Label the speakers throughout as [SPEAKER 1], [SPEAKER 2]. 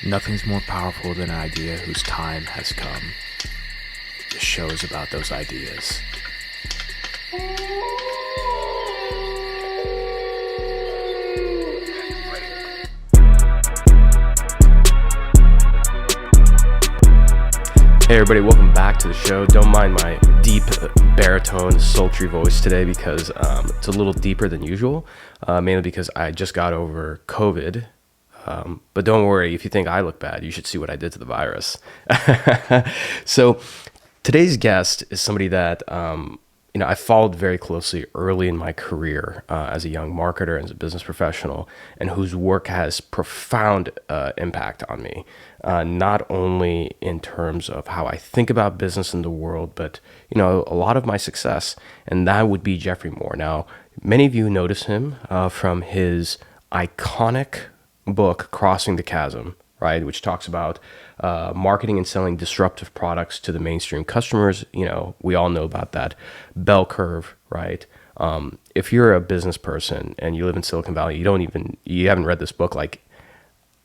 [SPEAKER 1] Nothing's more powerful than an idea whose time has come. This show is about those ideas.
[SPEAKER 2] Hey everybody, welcome back to the show. Don't mind my deep baritone, sultry voice today because it's a little deeper than usual, mainly because I just got over COVID. But don't worry, if you think I look bad, you should see what I did to the virus. So today's guest is somebody that I followed very closely early in my career as a young marketer and as a business professional, and whose work has profound impact on me, not only in terms of how I think about business in the world, but a lot of my success, and that would be Geoffrey Moore. Now, many of you notice him from his iconic book, Crossing the Chasm, right, which talks about marketing and selling disruptive products to the mainstream customers. We all know about that bell curve, right? If you're a business person and you live in Silicon Valley, you haven't read this book. Like,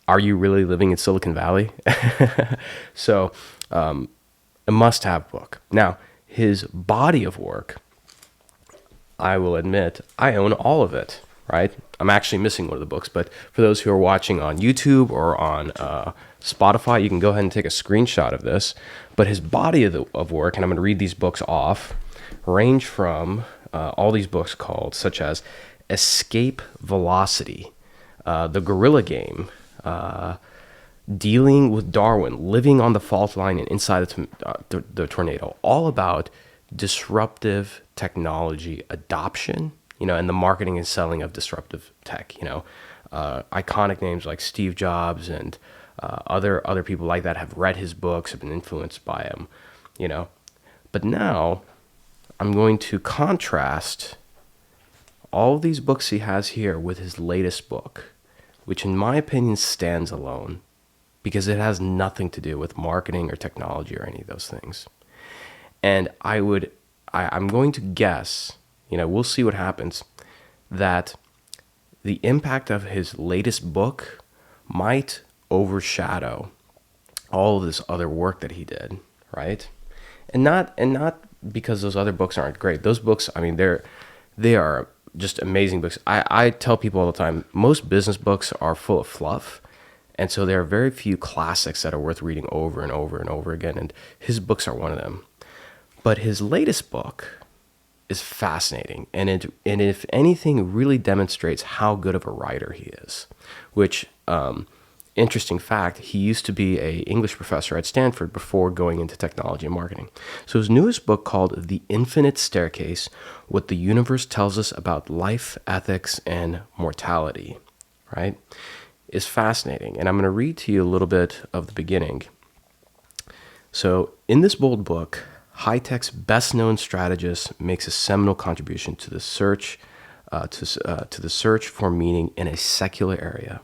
[SPEAKER 2] are you really living in Silicon Valley? So, a must-have book. Now, his body of work, I will admit, I own all of it, right? I'm actually missing one of the books, but for those who are watching on YouTube or on Spotify, you can go ahead and take a screenshot of this. But his body of work, and I'm going to read these books off, range from all these books called, such as Escape Velocity, The Gorilla Game, Dealing with Darwin, Living on the Fault Line and Inside the Tornado, all about disruptive technology adoption, and the marketing and selling of disruptive tech. Iconic names like Steve Jobs and other people like that have read his books, have been influenced by him, But now I'm going to contrast all of these books he has here with his latest book, which in my opinion stands alone because it has nothing to do with marketing or technology or any of those things. And I'm going to guess, we'll see what happens, that the impact of his latest book might overshadow all of this other work that he did, right? And not because those other books aren't great. Those books, they are just amazing books. I tell people all the time, most business books are full of fluff, and so there are very few classics that are worth reading over and over and over again, and his books are one of them. But his latest book is fascinating, and if anything, really demonstrates how good of a writer he is, which, interesting fact, he used to be an English professor at Stanford before going into technology and marketing. So his newest book, called The Infinite Staircase, What the Universe Tells Us About Life, Ethics, and Mortality, right, is fascinating. And I'm going to read to you a little bit of the beginning. So in this bold book, high-tech's best-known strategist makes a seminal contribution to the search for meaning in a secular area.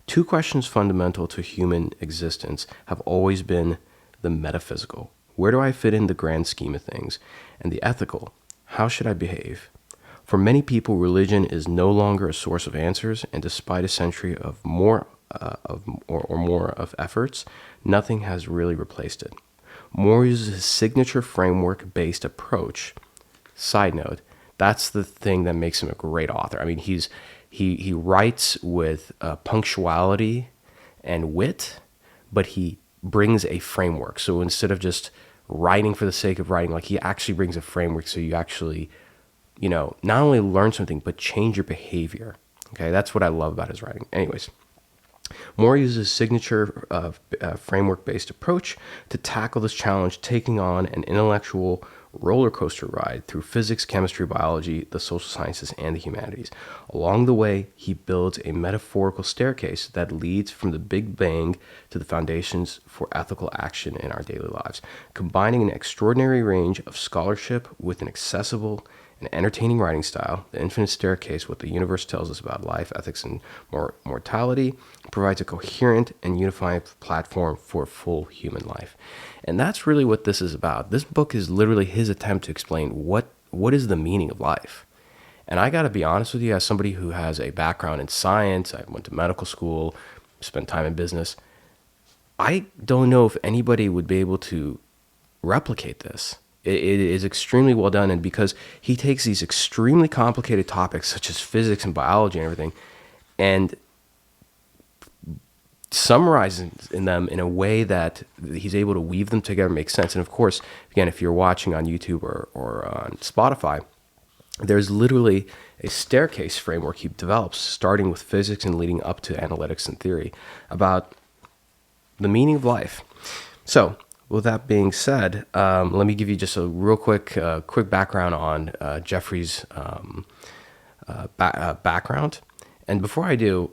[SPEAKER 2] Two questions fundamental to human existence have always been the metaphysical: where do I fit in the grand scheme of things? And the ethical: how should I behave? For many people, religion is no longer a source of answers, and despite a century of more efforts, nothing has really replaced it. Moore uses his signature framework-based approach. Side note, that's the thing that makes him a great author. He writes with punctuality and wit, but he brings a framework. So instead of just writing for the sake of writing, he actually brings a framework so you actually, not only learn something, but change your behavior. Okay, that's what I love about his writing. Anyways, Moore uses his signature framework-based approach to tackle this challenge, taking on an intellectual roller coaster ride through physics, chemistry, biology, the social sciences, and the humanities. Along the way, he builds a metaphorical staircase that leads from the Big Bang to the foundations for ethical action in our daily lives, combining an extraordinary range of scholarship with an accessible and entertaining writing style. The Infinite Staircase, What the Universe Tells Us About Life, Ethics, and Mortality, provides a coherent and unifying platform for full human life. And that's really what this is about. This book is literally his attempt to explain what is the meaning of life. And I got to be honest with you, as somebody who has a background in science, I went to medical school, spent time in business, I don't know if anybody would be able to replicate this. It is extremely well done, and because he takes these extremely complicated topics such as physics and biology and everything, and summarizes in them in a way that he's able to weave them together, make sense. And of course, again, if you're watching on YouTube or on Spotify, there's literally a staircase framework he develops, starting with physics and leading up to analytics and theory about the meaning of life. So, with that being said, let me give you just a real quick background on Geoffrey's background. And before I do,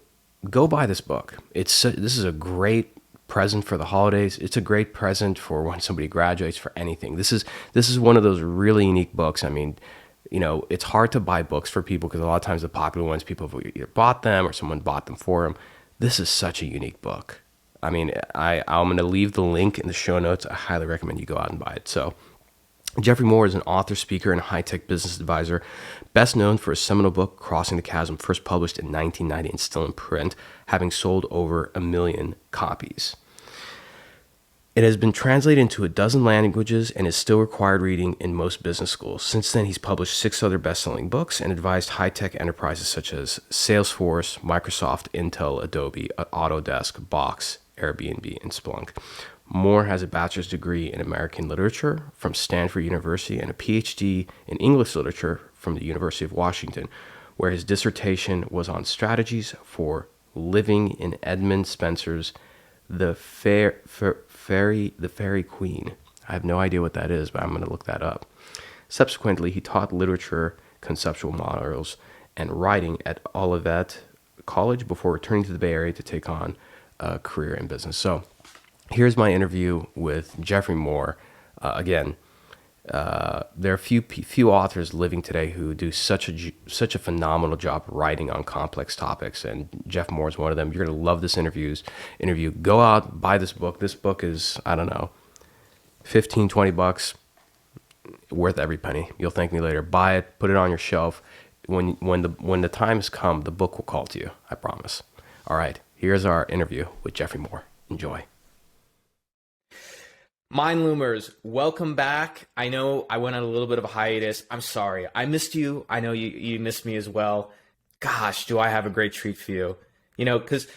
[SPEAKER 2] go buy this book. This is a great present for the holidays. It's a great present for when somebody graduates, for anything. This is one of those really unique books. I mean, it's hard to buy books for people because a lot of times the popular ones, people have either bought them or someone bought them for them. This is such a unique book. I mean, I'm going to leave the link in the show notes. I highly recommend you go out and buy it. So, Geoffrey Moore is an author, speaker, and high-tech business advisor, best known for his seminal book, Crossing the Chasm, first published in 1990 and still in print, having sold over 1 million copies. It has been translated into a dozen languages and is still required reading in most business schools. Since then, he's published 6 other best-selling books and advised high-tech enterprises such as Salesforce, Microsoft, Intel, Adobe, Autodesk, Box, Airbnb, and Splunk. Moore has a bachelor's degree in American literature from Stanford University and a PhD in English literature from the University of Washington, where his dissertation was on strategies for living in Edmund Spenser's The Fairy Queen. I have no idea what that is, but I'm going to look that up. Subsequently, he taught literature, conceptual models, and writing at Olivet College before returning to the Bay Area to take on a career in business. So, here's my interview with Geoffrey Moore. Again, there are few authors living today who do such a phenomenal job writing on complex topics, and Geoff Moore is one of them. You're gonna love this interview. Go out, buy this book. This book is, I don't know, $15-20, worth every penny. You'll thank me later. Buy it, put it on your shelf. When the time has come, the book will call to you. I promise. All right, here's our interview with Geoffrey Moore. Enjoy.
[SPEAKER 3] Mind Loomers, welcome back. I know I went on a little bit of a hiatus. I'm sorry. I missed you. I know you missed me as well. Gosh, do I have a great treat for you. Because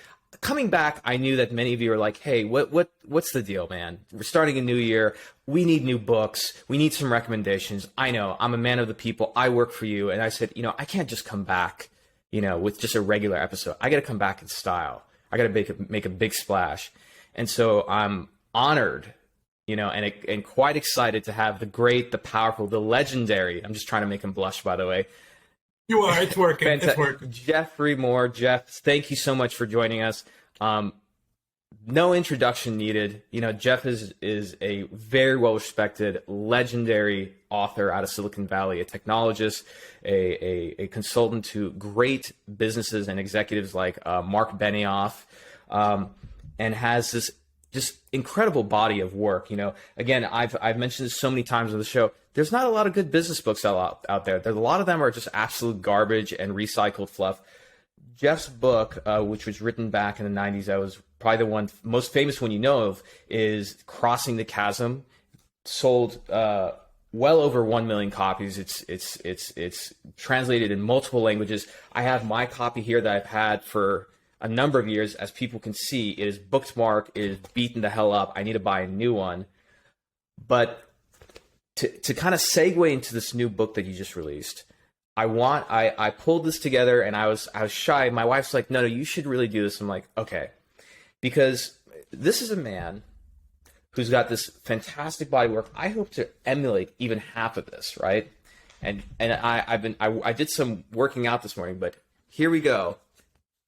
[SPEAKER 3] coming back, I knew that many of you are like, hey, what's the deal, man? We're starting a new year. We need new books. We need some recommendations. I know. I'm a man of the people. I work for you. And I said, I can't just come back, with just a regular episode. I got to come back in style. I got to make a big splash. And so I'm honored, and quite excited to have the great, the powerful, the legendary, I'm just trying to make him blush, by the way.
[SPEAKER 4] You are, it's working, it's working.
[SPEAKER 3] Geoffrey Moore. Jeff, thank you so much for joining us. No introduction needed. Jeff is a very well-respected, legendary author out of Silicon Valley, a technologist, a consultant to great businesses and executives like Mark Benioff, and has this just incredible body of work. Again, I've mentioned this so many times on the show. There's not a lot of good business books out there. A lot of them are just absolute garbage and recycled fluff. Jeff's book, which was written back in the 90s, that was probably the most famous one you know of, is Crossing the Chasm. Sold well over 1 million copies. It's translated in multiple languages. I have my copy here that I've had for a number of years. As people can see, it is bookmarked, it is beaten the hell up. I need to buy a new one. But to kind of segue into this new book that you just released, I pulled this together, and I was shy. My wife's like, no, you should really do this. I'm like, okay, because this is a man who's got this fantastic body of work. I hope to emulate even half of this, right? And I did some working out this morning, but here we go.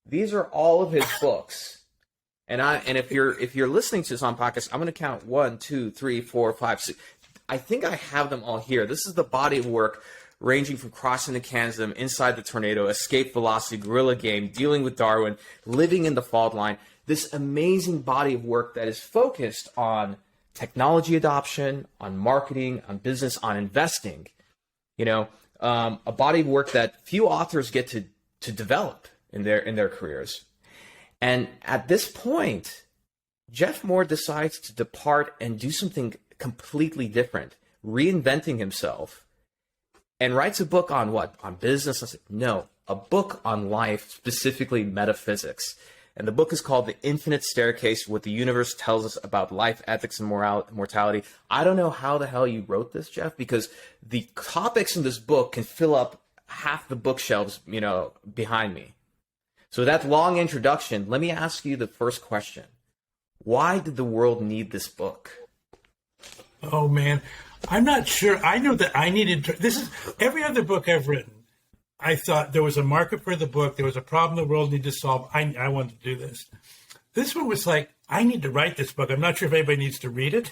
[SPEAKER 3] These are all of his books, and if you're listening to this on podcast, I'm going to count 1, 2, 3, 4, 5, 6. I think I have them all here. This is the body of work ranging from Crossing the Chasm, Inside the Tornado, Escape Velocity, Guerrilla Game, Dealing with Darwin, Living in the Fault Line. This amazing body of work that is focused on technology adoption, on marketing, on business, on investing. A body of work that few authors get to develop in their careers. And at this point, Jeff Moore decides to depart and do something completely different, reinventing himself, and writes a book on what? On business? I said, no, a book on life, specifically metaphysics. And the book is called The Infinite Staircase, What the Universe Tells Us About Life, Ethics, and Mortality. I don't know how the hell you wrote this, Jeff, because the topics in this book can fill up half the bookshelves, behind me. So that long introduction, let me ask you the first question. Why did the world need this book?
[SPEAKER 4] Oh, man. I'm not sure. I know that I needed to. This is every other book I've written. I thought there was a market for the book. There was a problem the world needed to solve. I wanted to do this. This one was like, I need to write this book. I'm not sure if anybody needs to read it.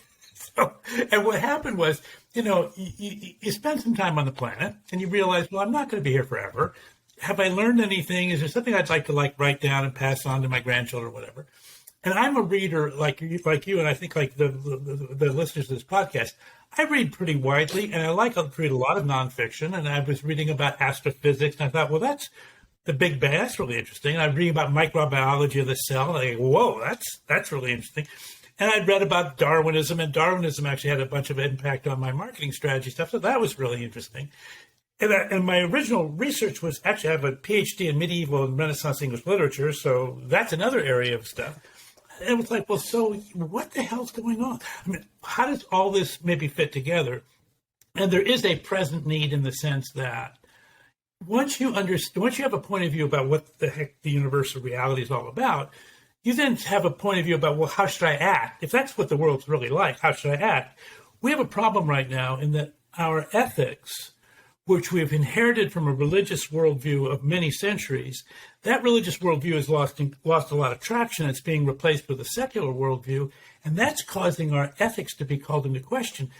[SPEAKER 4] And what happened was, you spend some time on the planet and you realize, well, I'm not going to be here forever. Have I learned anything? Is there something I'd like to write down and pass on to my grandchildren or whatever? And I'm a reader like you, and I think like the listeners to this podcast. I read pretty widely, and I like to read a lot of nonfiction. And I was reading about astrophysics, and I thought, well, that's the Big Bang. That's really interesting. And I'm reading about microbiology of the cell, and I go, whoa, that's really interesting. And I'd read about Darwinism, and Darwinism actually had a bunch of impact on my marketing strategy stuff. So that was really interesting. And my original research was actually I have a PhD in medieval and Renaissance English literature, so that's another area of stuff. And it was like, well, so what the hell's going on? I mean, how does all this maybe fit together? And there is a present need in the sense that once you have a point of view about what the heck the universal reality is all about, you then have a point of view about, well, how should I act? If that's what the world's really like, how should I act? We have a problem right now in that our ethics, which we've inherited from a religious worldview of many centuries, that religious worldview has lost a lot of traction. It's being replaced with a secular worldview, and that's causing our ethics to be called into question,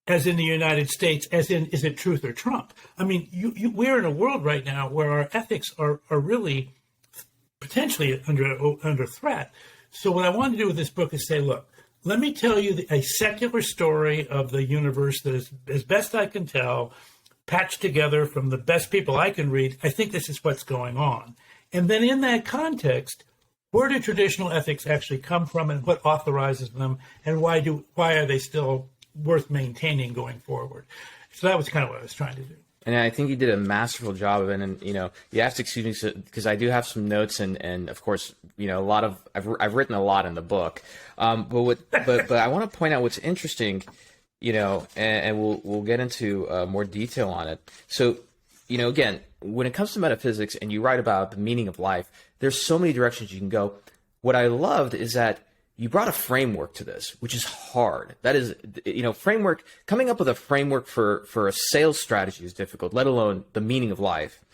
[SPEAKER 4] as in the United States, as in, is it truth or Trump? I mean, we're in a world right now where our ethics are really potentially under threat. So what I want to do with this book is say, look, let me tell you a secular story of the universe that is, as best I can tell, patched together from the best people I can read. I think this is what's going on. And then in that context, where do traditional ethics actually come from and what authorizes them and why are they still worth maintaining going forward? So that was kind of what I was trying to do.
[SPEAKER 3] And I think you did a masterful job of it. And, you have to excuse me because I do have some notes and of course, a lot of, I've written a lot in the book. But I want to point out what's interesting, and we'll get into more detail on it. So, again, when it comes to metaphysics and you write about the meaning of life, there's so many directions you can go. What I loved is that you brought a framework to this, which is hard. That is, framework, coming up with a framework for a sales strategy is difficult, let alone the meaning of life.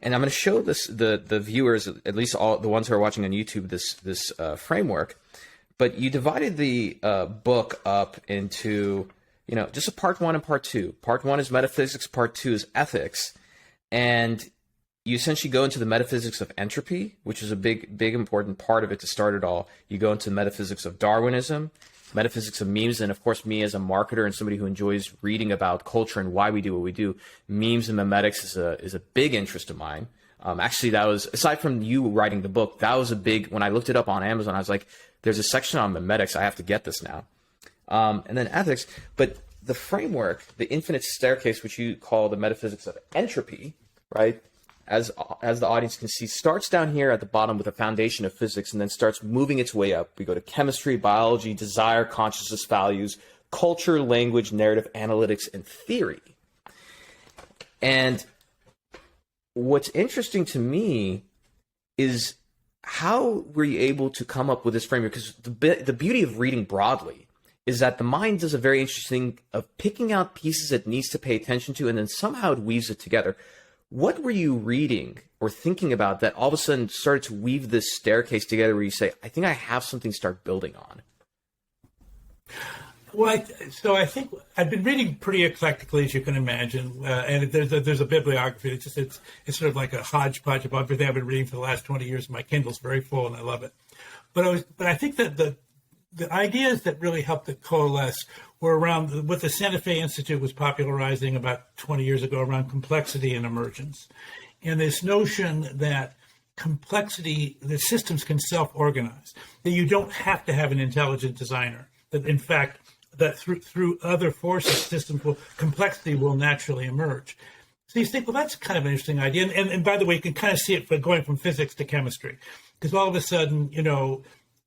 [SPEAKER 3] And I'm going to show this, the viewers, at least all the ones who are watching on YouTube, this framework. But you divided the book up into, just a part 1 and part 2. Part 1 is metaphysics, part 2 is ethics. And you essentially go into the metaphysics of entropy, which is a big important part of it to start it all. You go into metaphysics of Darwinism, metaphysics of memes, and of course, me as a marketer and somebody who enjoys reading about culture and why we do what we do, memes and memetics is a big interest of mine. Actually, that was, aside from you writing the book, that was a big, when I looked it up on Amazon, I was like, there's a section on memetics, I have to get this now. And then ethics, but the framework, the infinite staircase, which you call the metaphysics of entropy, right? As the audience can see, starts down here at the bottom with a foundation of physics and then starts moving its way up. We go to chemistry, biology, desire, consciousness, values, culture, language, narrative, analytics, and theory. And what's interesting to me is how were you able to come up with this framework? Because the beauty of reading broadly is that the mind does a very interesting of picking out pieces it needs to pay attention to, and then somehow it weaves it together. What were you reading or thinking about that all of a sudden started to weave this staircase together where you say, I think I have something to start building on?
[SPEAKER 4] Well, I think I've been reading pretty eclectically, as you can imagine, and there's a bibliography. It's sort of like a hodgepodge of everything I've been reading for the last 20 years. My Kindle's very full, and I love it. But I think that the ideas that really helped it coalesce were around what the Santa Fe Institute was popularizing about 20 years ago around complexity and emergence. And this notion that complexity, the systems can self-organize, that you don't have to have an intelligent designer, that in fact, that through other forces, complexity will naturally emerge. So you think, well, that's kind of an interesting idea. And by the way, you can kind of see it going from physics to chemistry, because all of a sudden,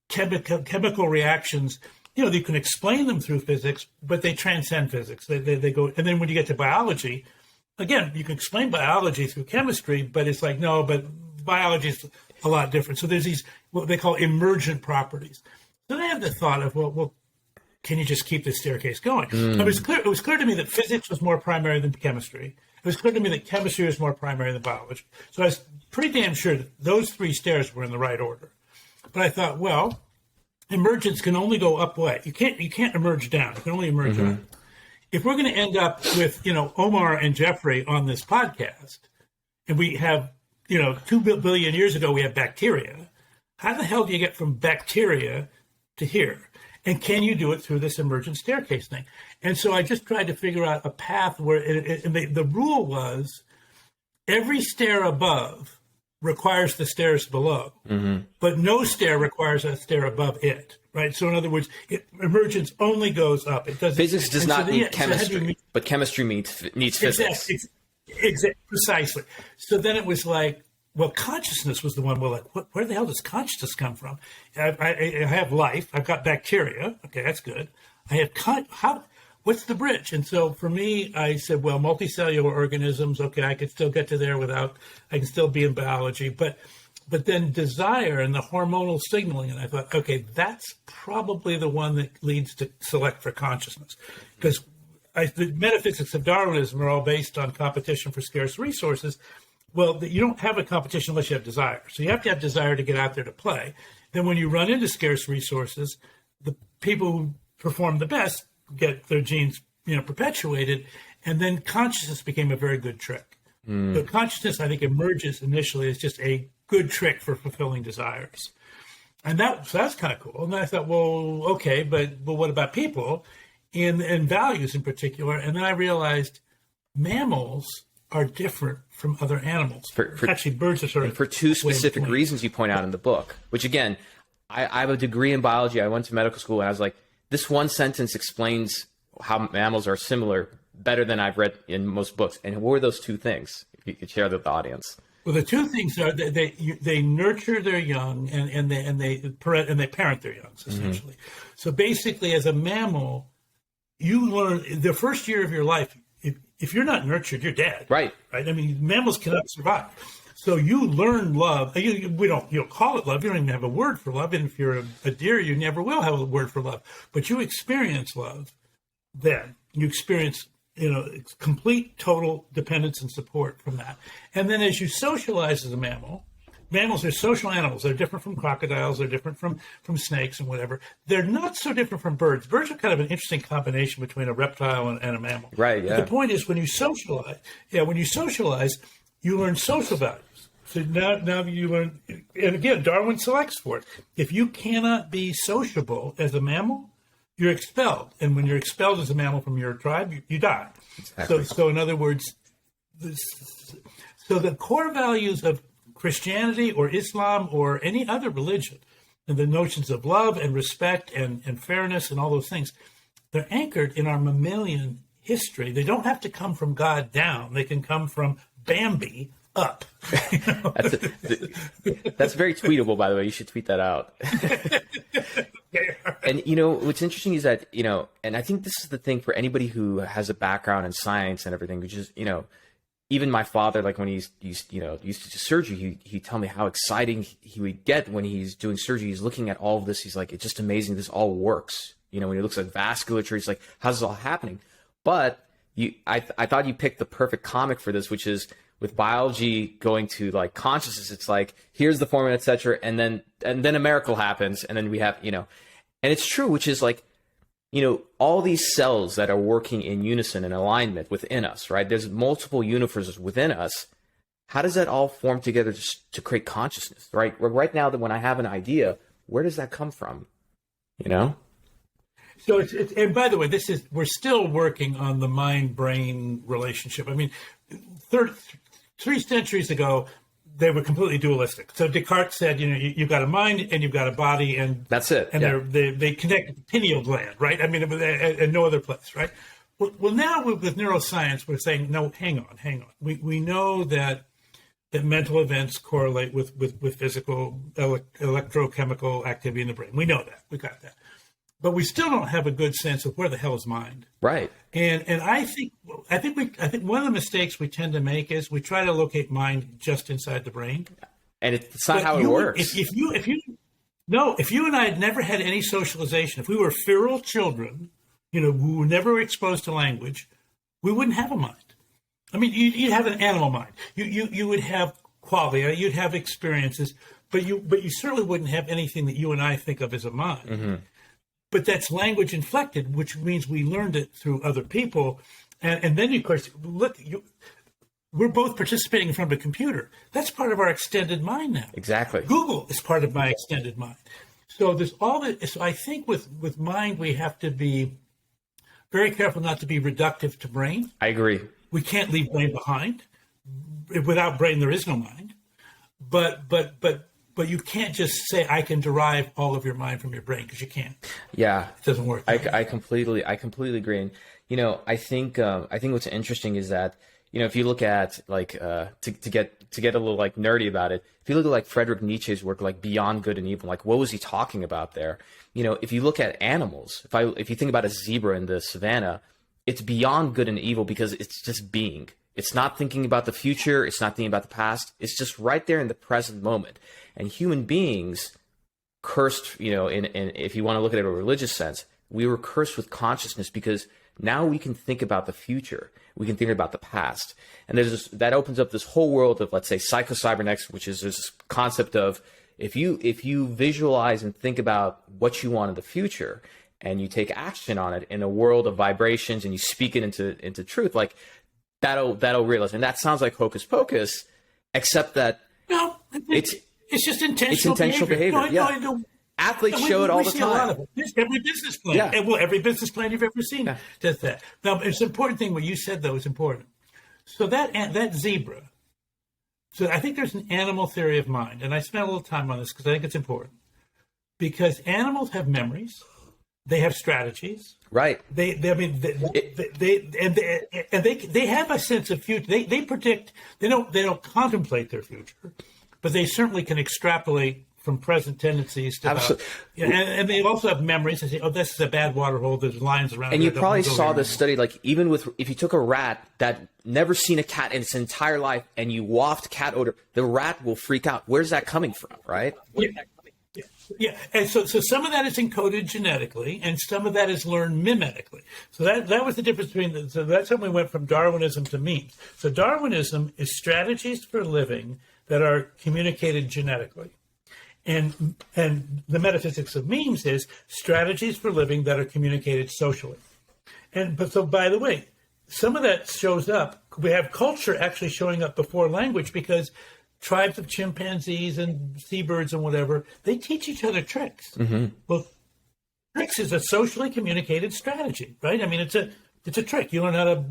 [SPEAKER 4] chemical reactions, you can explain them through physics, but they transcend physics. They go, and then when you get to biology, again, you can explain biology through chemistry, but it's like, no, but biology is a lot different. So there's these, what they call emergent properties. So they have the thought of, well, can you just keep this staircase going? It was clear to me that physics was more primary than chemistry. It was clear to me that chemistry was more primary than biology. So I was pretty damn sure that those three stairs were in the right order. But I thought, well, emergence can only go up way. You can't emerge down. You can only emerge up. If we're going to end up with, Omar and Geoffrey on this podcast, and we have, 2 billion years ago, we have bacteria. How the hell do you get from bacteria to here? And can you do it through this emergent staircase thing? And so I just tried to figure out a path where the rule was every stair above requires the stairs below, but no stair requires a stair above it, right? So in other words, emergence only goes up. It doesn't.
[SPEAKER 3] Physics does not need chemistry, but chemistry needs physics.
[SPEAKER 4] Exactly, precisely. So then it was like, well, consciousness was the one. Well, like, where the hell does consciousness come from? I have life. I've got bacteria. Okay, that's good. I have what's the bridge? And so for me, I said, well, multicellular organisms. Okay, I could still get to there I can still be in biology. But then desire and the hormonal signaling. And I thought, okay, that's probably the one that leads to select for consciousness. Because the metaphysics of Darwinism are all based on competition for scarce resources. Well, you don't have a competition unless you have desire. So you have to have desire to get out there to play. Then when you run into scarce resources, the people who perform the best get their genes, perpetuated. And then consciousness became a very good trick. So consciousness, I think, emerges initially as just a good trick for fulfilling desires. And that's kind of cool. And then I thought, well, okay, but what about people and values in particular? And then I realized mammals are different from other animals. Actually, birds are sort of...
[SPEAKER 3] For two specific reasons you point out in the book, which again, I have a degree in biology. I went to medical school and I was like, this one sentence explains how mammals are similar better than I've read in most books. And what were those two things? If you could share that with the audience.
[SPEAKER 4] Well, the two things are they nurture their young and they parent their young, essentially. So basically, as a mammal, you learn the first year of your life. If you're not nurtured, you're dead.
[SPEAKER 3] Right.
[SPEAKER 4] I mean, mammals cannot survive. So you learn love. You'll call it love. You don't even have a word for love. And if you're a deer, you never will have a word for love. But you experience love then. You experience, complete, total dependence and support from that. And then as you socialize as a mammal, mammals are social animals. They're different from crocodiles. They're different from snakes and whatever. They're not so different from birds. Birds are kind of an interesting combination between a reptile and a mammal.
[SPEAKER 3] Right, yeah.
[SPEAKER 4] But the point is when you socialize, you learn social values. So now you learn, and again, Darwin selects for it. If you cannot be sociable as a mammal, you're expelled. And when you're expelled as a mammal from your tribe, you die. Exactly. So in other words, so the core values of Christianity or Islam or any other religion, and the notions of love and respect and fairness and all those things, they're anchored in our mammalian history. They don't have to come from God down. They can come from Bambi up.
[SPEAKER 3] That's very tweetable, by the way. You should tweet that out. And, what's interesting is that, and I think this is the thing for anybody who has a background in science and everything, which is, even my father, like when he used to do surgery, he'd tell me how exciting he would get when he's doing surgery. He's looking at all of this. He's like, it's just amazing. This all works. When he looks at vasculature, he's like, how's this all happening? But I thought you picked the perfect comic for this, which is with biology going to like consciousness. It's like, here's the formula, etc. And then a miracle happens. And then we have, and it's true, which is like, all these cells that are working in unison and alignment within us, right? There's multiple universes within us. How does that all form together to create consciousness, right? Right now, that when I have an idea, where does that come from?
[SPEAKER 4] So and by the way, we're still working on the mind-brain relationship. I mean, 3 centuries ago, they were completely dualistic. So Descartes said, you've got a mind and you've got a body, and
[SPEAKER 3] that's it.
[SPEAKER 4] And they connect at the pineal gland, right? I mean, and no other place, right? Well, now with neuroscience, we're saying, no, hang on. We know that mental events correlate with physical electrochemical activity in the brain. We know that. We got that. But we still don't have a good sense of where the hell is mind.
[SPEAKER 3] Right.
[SPEAKER 4] And I think one of the mistakes we tend to make is we try to locate mind just inside the brain.
[SPEAKER 3] And it's not how it works.
[SPEAKER 4] If you and I had never had any socialization, if we were feral children, who were never exposed to language, we wouldn't have a mind. I mean, you'd have an animal mind. You would have qualia, you'd have experiences, but you certainly wouldn't have anything that you and I think of as a mind. Mm-hmm. But that's language inflected, which means we learned it through other people. And then, of course, look, we're both participating in front of a computer. That's part of our extended mind now.
[SPEAKER 3] Exactly.
[SPEAKER 4] Google is part of my extended mind. So there's all that. So I think with mind, we have to be very careful not to be reductive to brain.
[SPEAKER 3] I agree.
[SPEAKER 4] We can't leave brain behind. Without brain, there is no mind. But you can't just say I can derive all of your mind from your brain, because you can't.
[SPEAKER 3] Yeah,
[SPEAKER 4] it doesn't work.
[SPEAKER 3] I completely agree. And I think what's interesting is that if you look at like to get a little like nerdy about it, if you look at like Friedrich Nietzsche's work, like Beyond Good and Evil, like what was he talking about there? If you look at animals, if you think about a zebra in the savannah, it's beyond good and evil because it's just being. It's not thinking about the future. It's not thinking about the past. It's just right there in the present moment. And human beings cursed, and if you want to look at it in a religious sense, we were cursed with consciousness because now we can think about the future. We can think about the past. And that opens up this whole world of, let's say, psycho-cybernetics, which is this concept of if you visualize and think about what you want in the future and you take action on it in a world of vibrations and you speak it into truth, like that'll realize. And that sounds like hocus pocus, except that it's just intentional behavior. No, athletes show it all the time. A lot of it.
[SPEAKER 4] Every business plan. Yeah. Well, every business plan you've ever seen does that. Now, it's an important thing. What you said, though, is important. So that zebra. So I think there's an animal theory of mind, and I spent a little time on this because I think it's important. Because animals have memories, they have strategies,
[SPEAKER 3] right?
[SPEAKER 4] They have a sense of future. They predict. They don't contemplate their future, but they certainly can extrapolate from present tendencies to
[SPEAKER 3] absolutely.
[SPEAKER 4] And they also have memories. They say, "Oh, this is a bad water hole. There's lines around."
[SPEAKER 3] And you probably saw this study, like even if you took a rat that never seen a cat in its entire life and you waft cat odor, the rat will freak out. Where's that coming from, right?
[SPEAKER 4] Yeah, and so some of that is encoded genetically, and some of that is learned mimetically. So that was the difference between. So that's when we went from Darwinism to memes. So Darwinism is strategies for living that are communicated genetically. And the metaphysics of memes is strategies for living that are communicated socially. So by the way, some of that shows up. We have culture actually showing up before language because tribes of chimpanzees and seabirds and whatever, they teach each other tricks. Mm-hmm. Well, tricks is a socially communicated strategy, right? I mean, it's a trick. You learn how to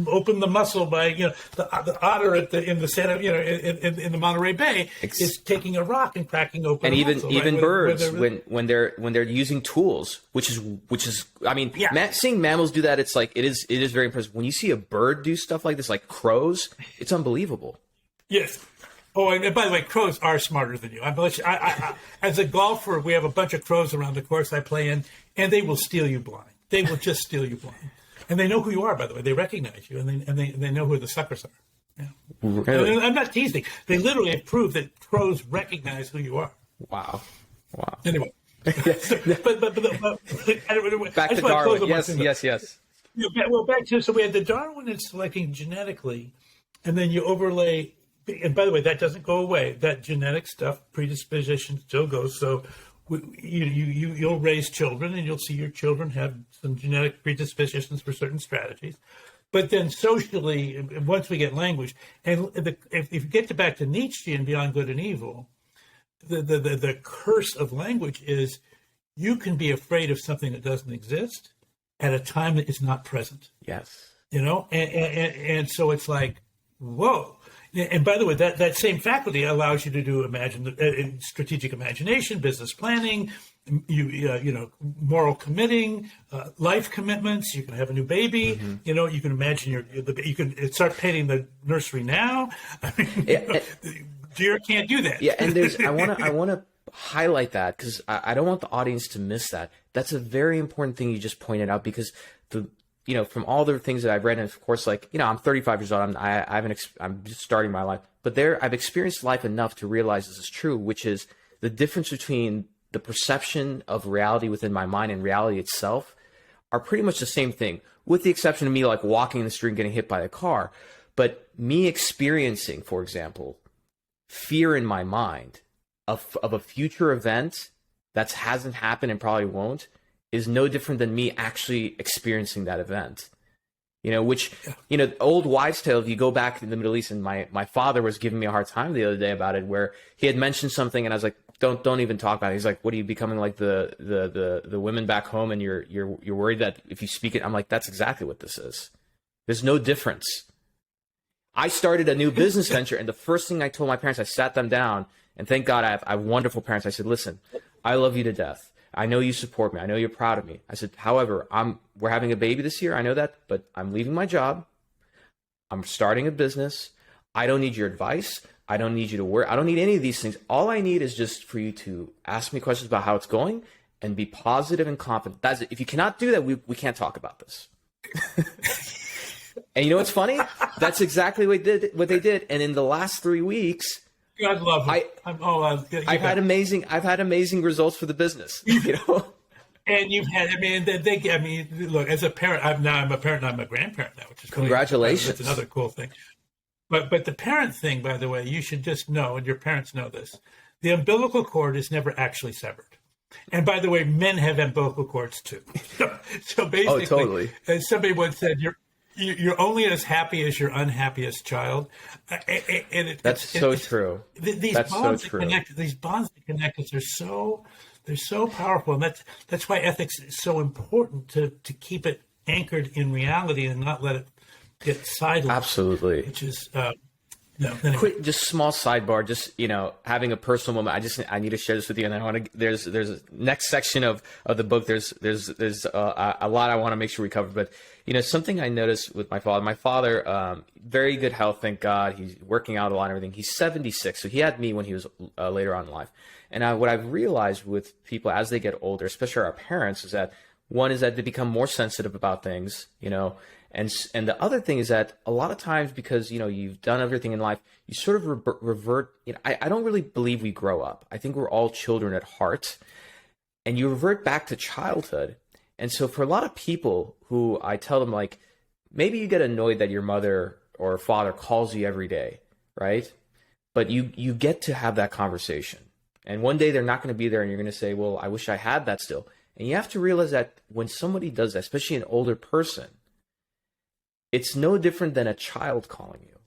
[SPEAKER 4] open the muscle by, the otter in the Monterey Bay is taking a rock and cracking open.
[SPEAKER 3] And
[SPEAKER 4] even
[SPEAKER 3] right? Birds when they're using tools, which is I mean, seeing mammals do that, it's like it is very impressive. When you see a bird do stuff like this, like crows, it's unbelievable.
[SPEAKER 4] Yes. Oh, and by the way, crows are smarter than you. I as a golfer, we have a bunch of crows around the course I play in, and they will steal you blind. They will just steal you blind. And they know who you are, by the way. They recognize you, and they know who the suckers are. Yeah.
[SPEAKER 3] Really?
[SPEAKER 4] I'm not teasing. They literally have proved that crows recognize who you are.
[SPEAKER 3] Wow.
[SPEAKER 4] Anyway, but
[SPEAKER 3] back to Darwin. Yes.
[SPEAKER 4] Well, back to so we had the Darwin is selecting genetically, and then you overlay. And by the way, that doesn't go away. That genetic stuff, predisposition, still goes. So you'll raise children, and you'll see your children have some genetic predispositions for certain strategies. But then socially, once we get language, and if you get back to Nietzsche and Beyond Good and Evil, the curse of language is you can be afraid of something that doesn't exist at a time that is not present.
[SPEAKER 3] Yes.
[SPEAKER 4] And so it's like, whoa. And by the way, that same faculty allows you to do strategic imagination, business planning, moral committing, life commitments. You can have a new baby. You can imagine you can start painting the nursery now. I mean, deer can't do that.
[SPEAKER 3] Yeah, and I want to highlight that because I don't want the audience to miss that. That's a very important thing you just pointed out, because from all the things that I've read, and of course, I'm 35 years old. I'm just starting my life, but I've experienced life enough to realize this is true, which is the difference between the perception of reality within my mind and reality itself are pretty much the same thing, with the exception of me walking in the street and getting hit by a car. But me experiencing, for example, fear in my mind of a future event that hasn't happened and probably won't is no different than me actually experiencing that event. Old wives' tale, if you go back in the Middle East, and my father was giving me a hard time the other day about it, where he had mentioned something and I was like, don't even talk about it. He's like, what are you becoming like the women back home, and you're worried that if you speak it? I'm like, that's exactly what this is. There's no difference. I started a new business venture, and the first thing I told my parents, I sat them down, and thank God I have wonderful parents. I said, listen, I love you to death. I know you support me. I know you're proud of me. I said, however, we're having a baby this year. I know that, but I'm leaving my job. I'm starting a business. I don't need your advice. I don't need you to worry. I don't need any of these things. All I need is just for you to ask me questions about how it's going and be positive and confident. That's it. If you cannot do that, we can't talk about this. And you know what's funny? That's exactly what they did. And in the last 3 weeks,
[SPEAKER 4] God love it.
[SPEAKER 3] I've had amazing results for the business.
[SPEAKER 4] And you've had, look, as a parent, I'm a parent, I'm a grandparent now, which is
[SPEAKER 3] congratulations.
[SPEAKER 4] That's another cool thing. But the parent thing, by the way, you should just know, and your parents know this, the umbilical cord is never actually severed. And by the way, men have umbilical cords too. So basically,
[SPEAKER 3] totally.
[SPEAKER 4] As somebody once said, you're only as happy as your unhappiest child.
[SPEAKER 3] That's so true.
[SPEAKER 4] These bonds that connect us are they're so powerful, and that's why ethics is so important to keep it anchored in reality and not let it get sidelined.
[SPEAKER 3] Absolutely.
[SPEAKER 4] Which is anyway.
[SPEAKER 3] Quick, just small sidebar. Just having a personal moment. I need to share this with you, and I want to. There's a next section of the book. There's a lot I want to make sure we cover, but something I noticed with my father. My father, very good health, thank God. He's working out a lot and everything. He's 76, so he had me when he was later on in life. And what I've realized with people as they get older, especially our parents, is that one is that they become more sensitive about things, and the other thing is that a lot of times, because you've done everything in life, you sort of revert. I don't really believe we grow up. I think we're all children at heart, and you revert back to childhood. And so for a lot of people who I tell them, maybe you get annoyed that your mother or father calls you every day, right? But you get to have that conversation. And one day they're not going to be there, and you're going to say, well, I wish I had that still. And you have to realize that when somebody does that, especially an older person, it's no different than a child calling you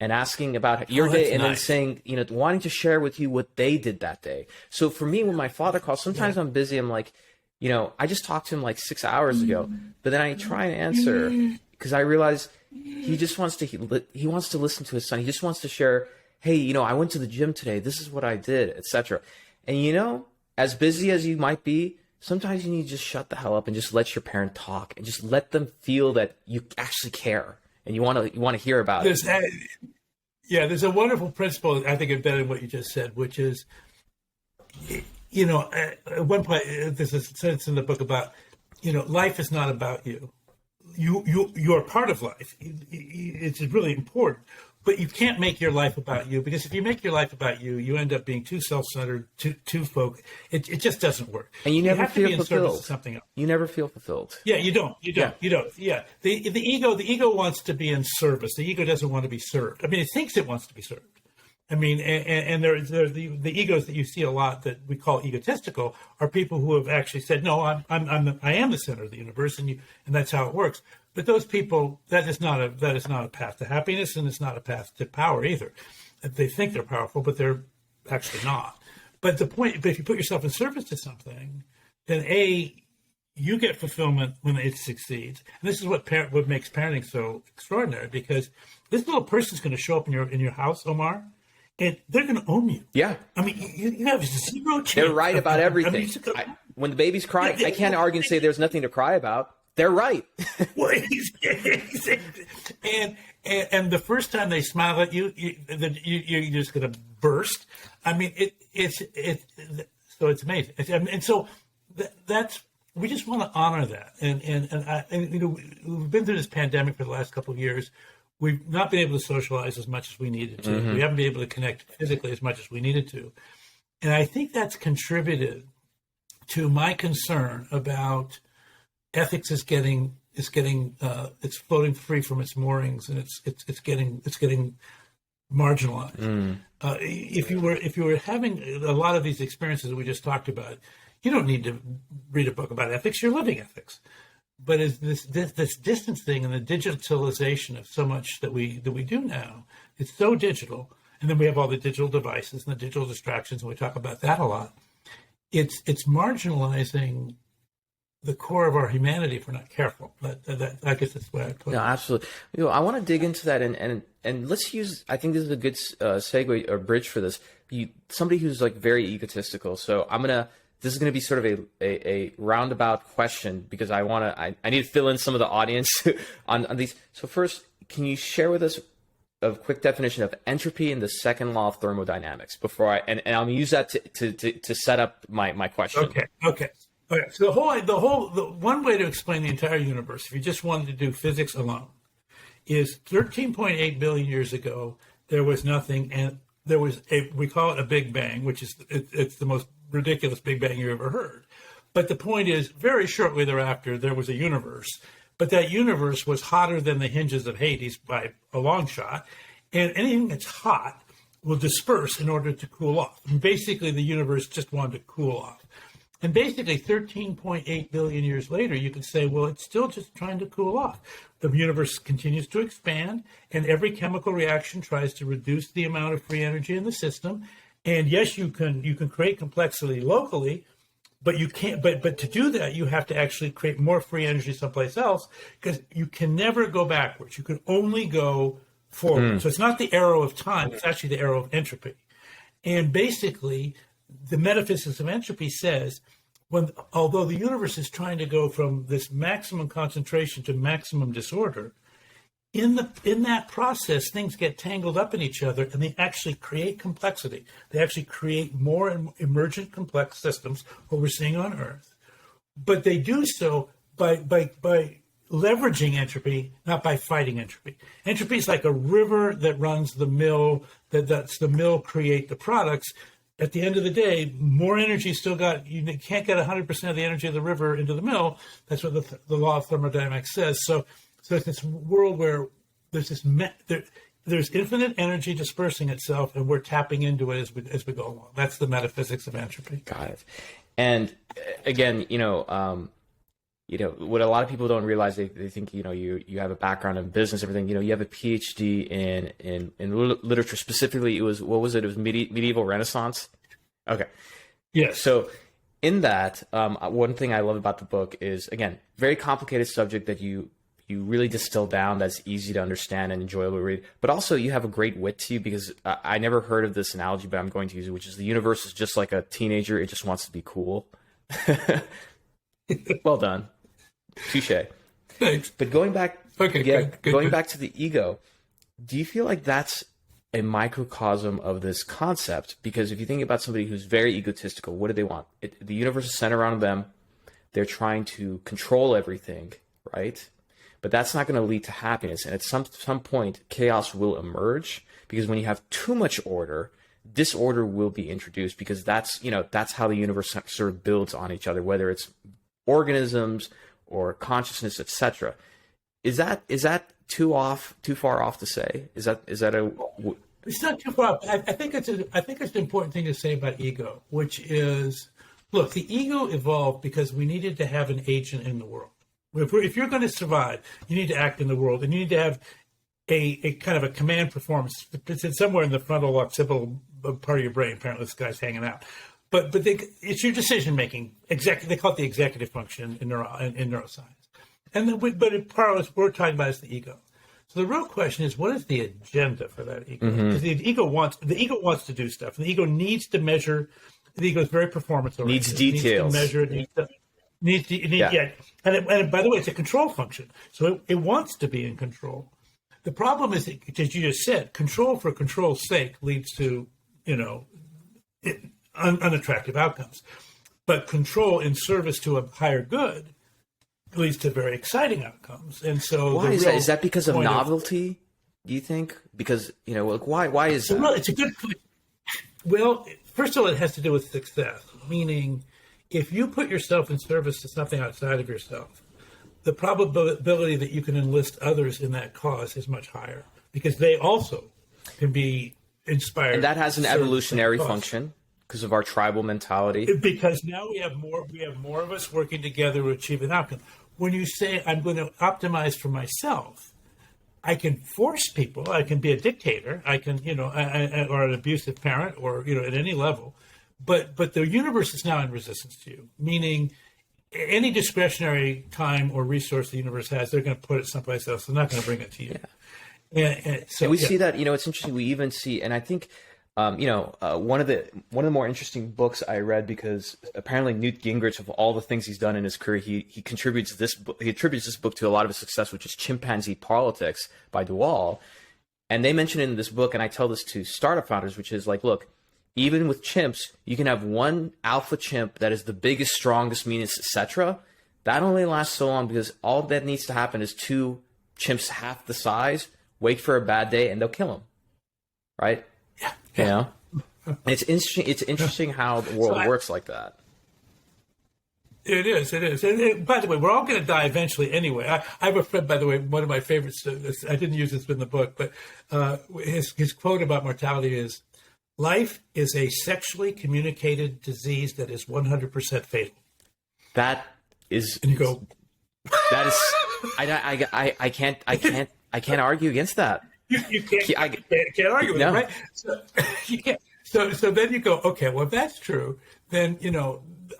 [SPEAKER 3] and asking about your day, and nice. Then saying, wanting to share with you what they did that day. So for me, when my father calls, sometimes I'm busy. I'm like, I just talked to him 6 hours ago, but then I try and answer because I realize he just wants to listen to his son. He just wants to share, hey, I went to the gym today. This is what I did, etc. And as busy as you might be, sometimes you need to just shut the hell up and just let your parent talk and just let them feel that you actually care and you want to hear about it.
[SPEAKER 4] There's a wonderful principle, I think, embedded in what you just said, which is, at one point, there's a sentence in the book about, life is not about you. You're part of life. It's really important. But you can't make your life about you, because if you make your life about you, you end up being too self-centered, too focused. It just doesn't work.
[SPEAKER 3] And you never feel fulfilled.
[SPEAKER 4] Something else.
[SPEAKER 3] You never feel fulfilled.
[SPEAKER 4] Yeah, you don't. Yeah. The ego wants to be in service. The ego doesn't want to be served. It thinks it wants to be served. And the egos that you see a lot that we call egotistical are people who have actually said, no, I am the center of the universe, and that's how it works. But those people, that is not a path to happiness, and it's not a path to power either. They think they're powerful, but they're actually not. But if you put yourself in service to something, then you get fulfillment when it succeeds. And this is what makes parenting so extraordinary, because this little person's going to show up in your house, Omar, and they're going to own you.
[SPEAKER 3] Yeah.
[SPEAKER 4] I mean, you have zero chance.
[SPEAKER 3] They're right about everything.
[SPEAKER 4] I mean,
[SPEAKER 3] when the baby's crying, I can't argue and say there's nothing to cry about. They're right.
[SPEAKER 4] And the first time they smile at you, you're just going to burst. I mean, so it's amazing. And so that's, we just want to honor that. And you know, we've been through this pandemic for the last couple of years. We've not been able to socialize as much as we needed to. We haven't been able to connect physically as much as we needed to. And I think that's contributed to my concern about ethics is it's floating free from its moorings, and it's getting marginalized. If you were having a lot of these experiences that we just talked about, you don't need to read a book about ethics. You're living ethics. But is this distancing and the digitalization of so much that we do now, it's so digital, and then we have all the digital devices and the digital distractions, and we talk about that a lot. It's marginalizing the core of our humanity if we're not careful. I guess that's the way I put it.
[SPEAKER 3] No, absolutely. You know, I want to dig into that, and let's use. I think this is a good segue or bridge for this. Somebody who's like very egotistical. So this is gonna be sort of a roundabout question, because I need to fill in some of the audience on these. So first, can you share with us a quick definition of entropy and the second law of thermodynamics before and I'm gonna use that to set up my question.
[SPEAKER 4] Okay. So the one way to explain the entire universe, if you just wanted to do physics alone, is 13.8 billion years ago there was nothing, and there was we call it a Big Bang, which is it's the most ridiculous Big Bang you ever heard. But the point is, very shortly thereafter there was a universe, but that universe was hotter than the hinges of Hades by a long shot, and anything that's hot will disperse in order to cool off. And basically the universe just wanted to cool off. And basically 13.8 billion years later, you could say, well, it's still just trying to cool off. The universe continues to expand, and every chemical reaction tries to reduce the amount of free energy in the system. And yes, you can create complexity locally, but you can't. But to do that, you have to actually create more free energy someplace else, because you can never go backwards. You can only go forward. So it's not the arrow of time; it's actually the arrow of entropy. And basically, the metaphysics of entropy says, although the universe is trying to go from this maximum concentration to maximum disorder, in that process, things get tangled up in each other, and they actually create complexity. They actually create more emergent complex systems, what we're seeing on Earth. But they do so by leveraging entropy, not by fighting entropy. Entropy is like a river that runs the mill, that's the mill create the products. At the end of the day, more energy still you can't get 100% of the energy of the river into the mill. That's what the law of thermodynamics says. So it's this world where there's there's infinite energy dispersing itself, and we're tapping into it as we go along. That's the metaphysics of entropy.
[SPEAKER 3] Got it. And again, what a lot of people don't realize, they think, you have a background in business, everything, you have a PhD in literature. Specifically, it was medieval Renaissance. Okay.
[SPEAKER 4] Yes.
[SPEAKER 3] So in that, one thing I love about the book is, again, very complicated subject that you really distill down, that's easy to understand and enjoyable to read. But also you have a great wit to you, because I never heard of this analogy, but I'm going to use it, which is the universe is just like a teenager. It just wants to be cool. Well done. Touche.
[SPEAKER 4] Thanks.
[SPEAKER 3] But going back,
[SPEAKER 4] good.
[SPEAKER 3] Going back to the ego, do you feel like that's a microcosm of this concept? Because if you think about somebody who's very egotistical, what do they want? The universe is centered around them. They're trying to control everything, right? But that's not going to lead to happiness. And at some point, chaos will emerge, because when you have too much order, disorder will be introduced, because that's how the universe sort of builds on each other, whether it's organisms or consciousness, etc. Is that too far off to say? Is that
[SPEAKER 4] It's not too far off. I think it's an important thing to say about ego, which is, look, the ego evolved because we needed to have an agent in the world. If you're going to survive, you need to act in the world, and you need to have a kind of a command performance. It's somewhere in the frontal occipital part of your brain. Apparently, this guy's hanging out. it's your decision making. They call it the executive function in neuroscience. And we're talking about is the ego. So the real question is, what is the agenda for that ego? Because the ego wants to do stuff, and the ego needs to measure. The ego is very performance oriented.
[SPEAKER 3] Needs details.
[SPEAKER 4] Needs to measure. And by the way, it's a control function, so it wants to be in control. The problem is that, as you just said, control for control's sake leads to unattractive outcomes, but control in service to a higher good leads to very exciting outcomes. And so,
[SPEAKER 3] why is that? Is that because of novelty? Do you think? Because why is that?
[SPEAKER 4] Well, it's a good point. Well, first of all, it has to do with success. Meaning, if you put yourself in service to something outside of yourself, the probability that you can enlist others in that cause is much higher, because they also can be inspired.
[SPEAKER 3] And that has an evolutionary function because of our tribal mentality.
[SPEAKER 4] Because now we have more of us working together to achieve an outcome. When you say, I'm going to optimize for myself, I can force people. I can be a dictator. I can, or an abusive parent, or at any level. But the universe is now in resistance to you. Meaning, any discretionary time or resource the universe has, they're going to put it someplace else. They're not going to bring it to you.
[SPEAKER 3] Yeah. And we see that. It's interesting. We even see, and I think, one of the more interesting books I read, because apparently Newt Gingrich, of all the things he's done in his career, he attributes this book to a lot of his success, which is Chimpanzee Politics by Dewall. And they mention in this book, and I tell this to startup founders, which is like, look, even with chimps, you can have one alpha chimp that is the biggest, strongest, meanest, etc. That only lasts so long, because all that needs to happen is two chimps half the size wait for a bad day and they'll kill him, right?
[SPEAKER 4] Yeah.
[SPEAKER 3] It's interesting. It's interesting how the world works like that.
[SPEAKER 4] It is. And by the way, we're all going to die eventually anyway. I have a friend, by the way, one of my favorites. I didn't use this in the book, but his quote about mortality is, "Life is a sexually communicated disease that is 100% fatal."
[SPEAKER 3] That is.
[SPEAKER 4] And you go.
[SPEAKER 3] That is. I can't argue against that.
[SPEAKER 4] You can't argue with it, right? So you can't. So then you go, okay, well, if that's true, then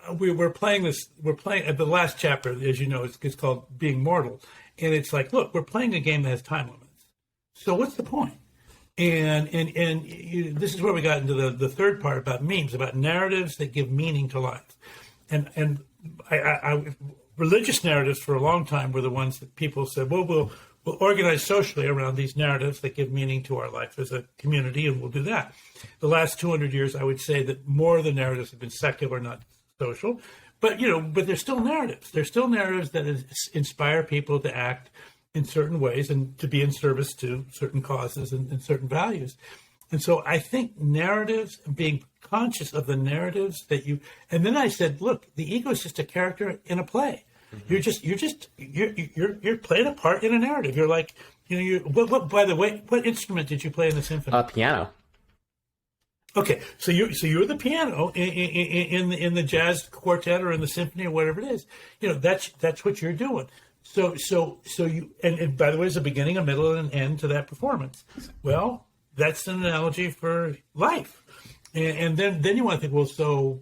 [SPEAKER 4] we're playing this. We're playing the last chapter, as you know, it's called Being Mortal, and it's like, look, we're playing a game that has time limits. So what's the point? And this is where we got into the third part about memes, about narratives that give meaning to life, and I religious narratives for a long time were the ones that people said, well, we'll organize socially around these narratives that give meaning to our life as a community, and we'll do that. The last 200 years, I would say that more of the narratives have been secular, not social, but they're still narratives. They're still narratives that inspire people to act in certain ways and to be in service to certain causes and certain values. And so I think narratives, being conscious of the narratives that and then I said, look, the ego is just a character in a play. Mm-hmm. You're playing a part in a narrative. You're like, by the way, what instrument did you play in the symphony?
[SPEAKER 3] Piano.
[SPEAKER 4] Okay, so you're the piano in the jazz quartet or in the symphony or whatever it is. That's what you're doing. So you and by the way, there's a beginning, a middle, and an end to that performance. Well, that's an analogy for life, and then you want to think, well, so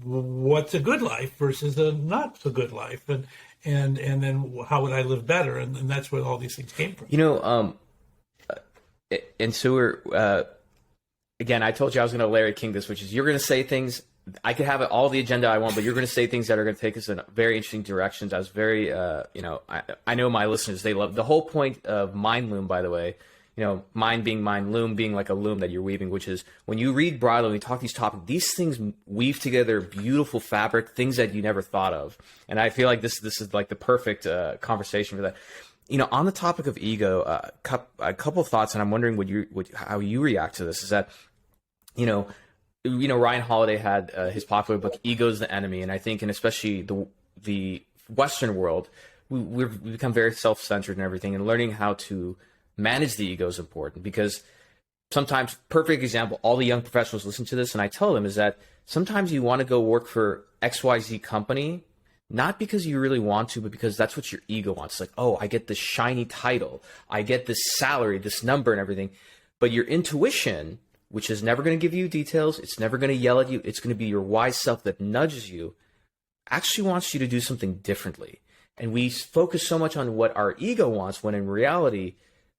[SPEAKER 4] what's a good life versus a not so good life, and then how would I live better? And that's where all these things came from.
[SPEAKER 3] And so we're again, I told you I was going to Larry King this, which is you're going to say things. I could have all the agenda I want, but you're going to say things that are going to take us in very interesting directions. I was very, I know my listeners, they love the whole point of Mind Loom, by the way. Mind being mind, loom being like a loom that you're weaving, which is when you read broadly, when you talk these topics, these things weave together beautiful fabric, things that you never thought of. And I feel like this is like the perfect conversation for that. On the topic of ego, a couple of thoughts, and I'm wondering how you react to this. Is that, Ryan Holiday had his popular book "Ego's the Enemy," and I think, and especially the Western world, we've become very self-centered and everything, and learning how to manage the ego is important, because sometimes, perfect example, all the young professionals listen to this, and I tell them is that sometimes you want to go work for XYZ company, not because you really want to, but because that's what your ego wants. It's like, oh, I get this shiny title, I get this salary, this number and everything. But your intuition which is never going to give you details. It's never going to yell at you. It's going to be your wise self that nudges you, actually wants you to do something differently. And we focus so much on what our ego wants, when in reality,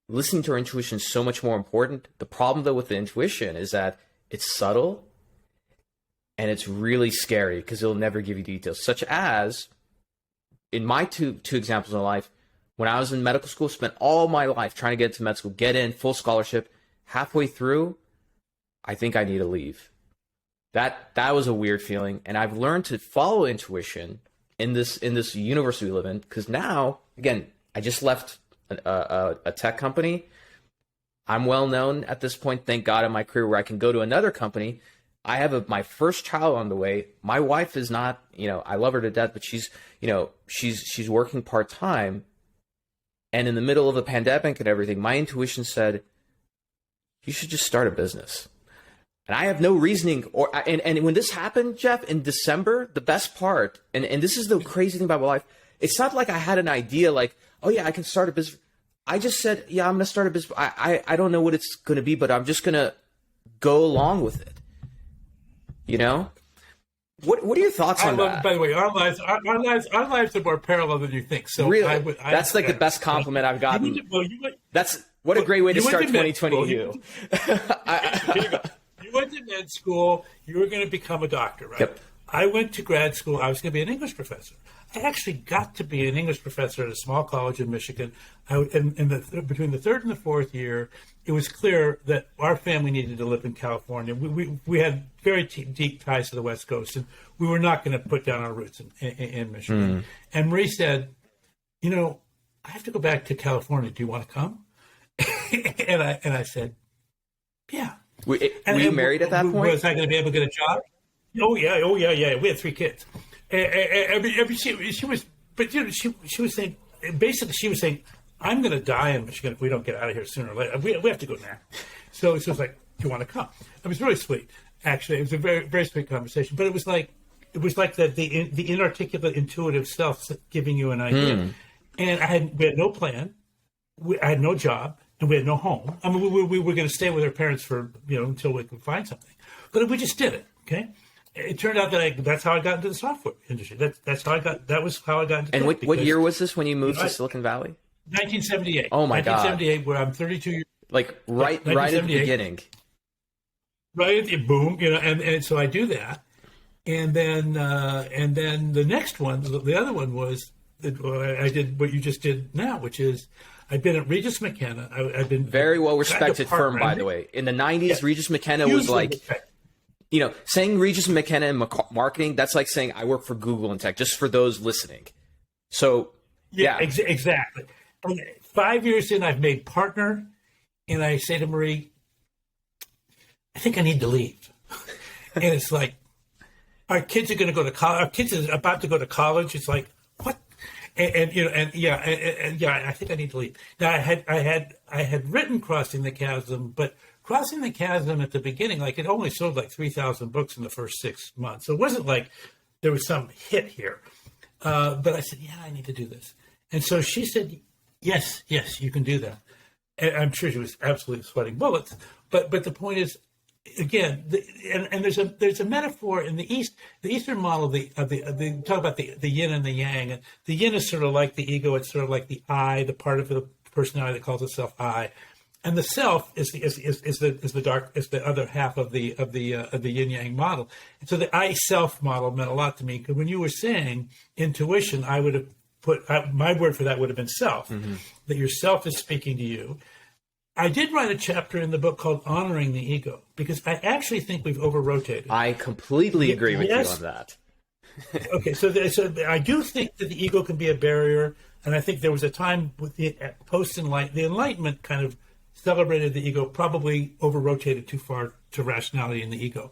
[SPEAKER 3] listening to our intuition is so much more important. The problem, though, with the intuition is that it's subtle and it's really scary because it'll never give you details, such as in my two examples in life. When I was in medical school, spent all my life trying to get into med school, get in, full scholarship. Halfway through, I think I need to leave. That was a weird feeling, and I've learned to follow intuition in this universe we live in. Because now, again, I just left a tech company. I'm well known at this point, thank God, in my career, where I can go to another company. I have my first child on the way. My wife is not, I love her to death, but she's working part time. And in the middle of a pandemic and everything, my intuition said, you should just start a business. And I have no reasoning. And when this happened, Jeff, in December, the best part, and this is the crazy thing about my life, it's not like I had an idea like, oh yeah, I can start a business. I just said, yeah, I'm going to start a business. I don't know what it's going to be, but I'm just going to go along with it. What are your thoughts on that?
[SPEAKER 4] By the way, our lives are more parallel than you think. So
[SPEAKER 3] really, that's like the best compliment I've gotten. That's what a great way to start 2020. You
[SPEAKER 4] went to med school. You were going to become a doctor, right?
[SPEAKER 3] Yep.
[SPEAKER 4] I went to grad school. I was going to be an English professor. I actually got to be an English professor at a small college in Michigan. Between the third and the fourth year, it was clear that our family needed to live in California. We had very deep ties to the West Coast, and we were not going to put down our roots in Michigan. And Marie said, I have to go back to California. Do you want to come? and I said, yeah.
[SPEAKER 3] Were you married at that point?
[SPEAKER 4] Was I going to be able to get a job? Oh yeah. We had 3 kids. She was saying, basically, she was saying, I'm going to die in Michigan if we don't get out of here sooner or later. We have to go now. So she was like, do you want to come? It was really sweet, actually. It was a very, very sweet conversation. But it was like the inarticulate, intuitive self giving you an idea. And we had no plan. I had no job, and we had no home. I mean, we were going to stay with our parents for until we could find something. But we just did it. Okay. It turned out that that's how I got into the software industry. That was how I got into.
[SPEAKER 3] And what year was this when you moved to Silicon Valley?
[SPEAKER 4] 1978.
[SPEAKER 3] Oh my God.
[SPEAKER 4] 1978, where I'm 32 years.
[SPEAKER 3] Like right at the beginning.
[SPEAKER 4] Right at the boom, and so I do that, and then the next one, the other one was I did what you just did now, which is I've been at Regis McKenna. I've been
[SPEAKER 3] very well respected firm, by the way. In the 90s, Regis McKenna was like. Saying Regis McKenna in marketing, that's like saying I work for Google in tech, just for those listening. So, yeah.
[SPEAKER 4] Exactly. And 5 years in, I've made partner, and I say to Marie, I think I need to leave. And it's like, our kids are going to go to college. Our kids are about to go to college. It's like, what? I think I need to leave. Now, I had written Crossing the Chasm, but Crossing the Chasm at the beginning, like it only sold like 3,000 books in the first 6 months. So it wasn't like there was some hit here. But I said, yeah, I need to do this. And so she said, yes, you can do that. And I'm sure she was absolutely sweating bullets. But the point is, again, there's a metaphor in the East, the Eastern model they talk about the yin and the yang. And the yin is sort of like the ego. It's sort of like the I, the part of the personality that calls itself I. And the self is the other half of the yin yang model. And so the I self model meant a lot to me, because when you were saying intuition, I would have put my word for that would have been self. That your self is speaking to you. I did write a chapter in the book called Honoring the Ego, because I actually think we've over-rotated.
[SPEAKER 3] I completely agree with you on that.
[SPEAKER 4] Okay, so I do think that the ego can be a barrier, and I think there was a time with the post-enlightenment, the Enlightenment kind of celebrated the ego, probably over-rotated too far to rationality in the ego.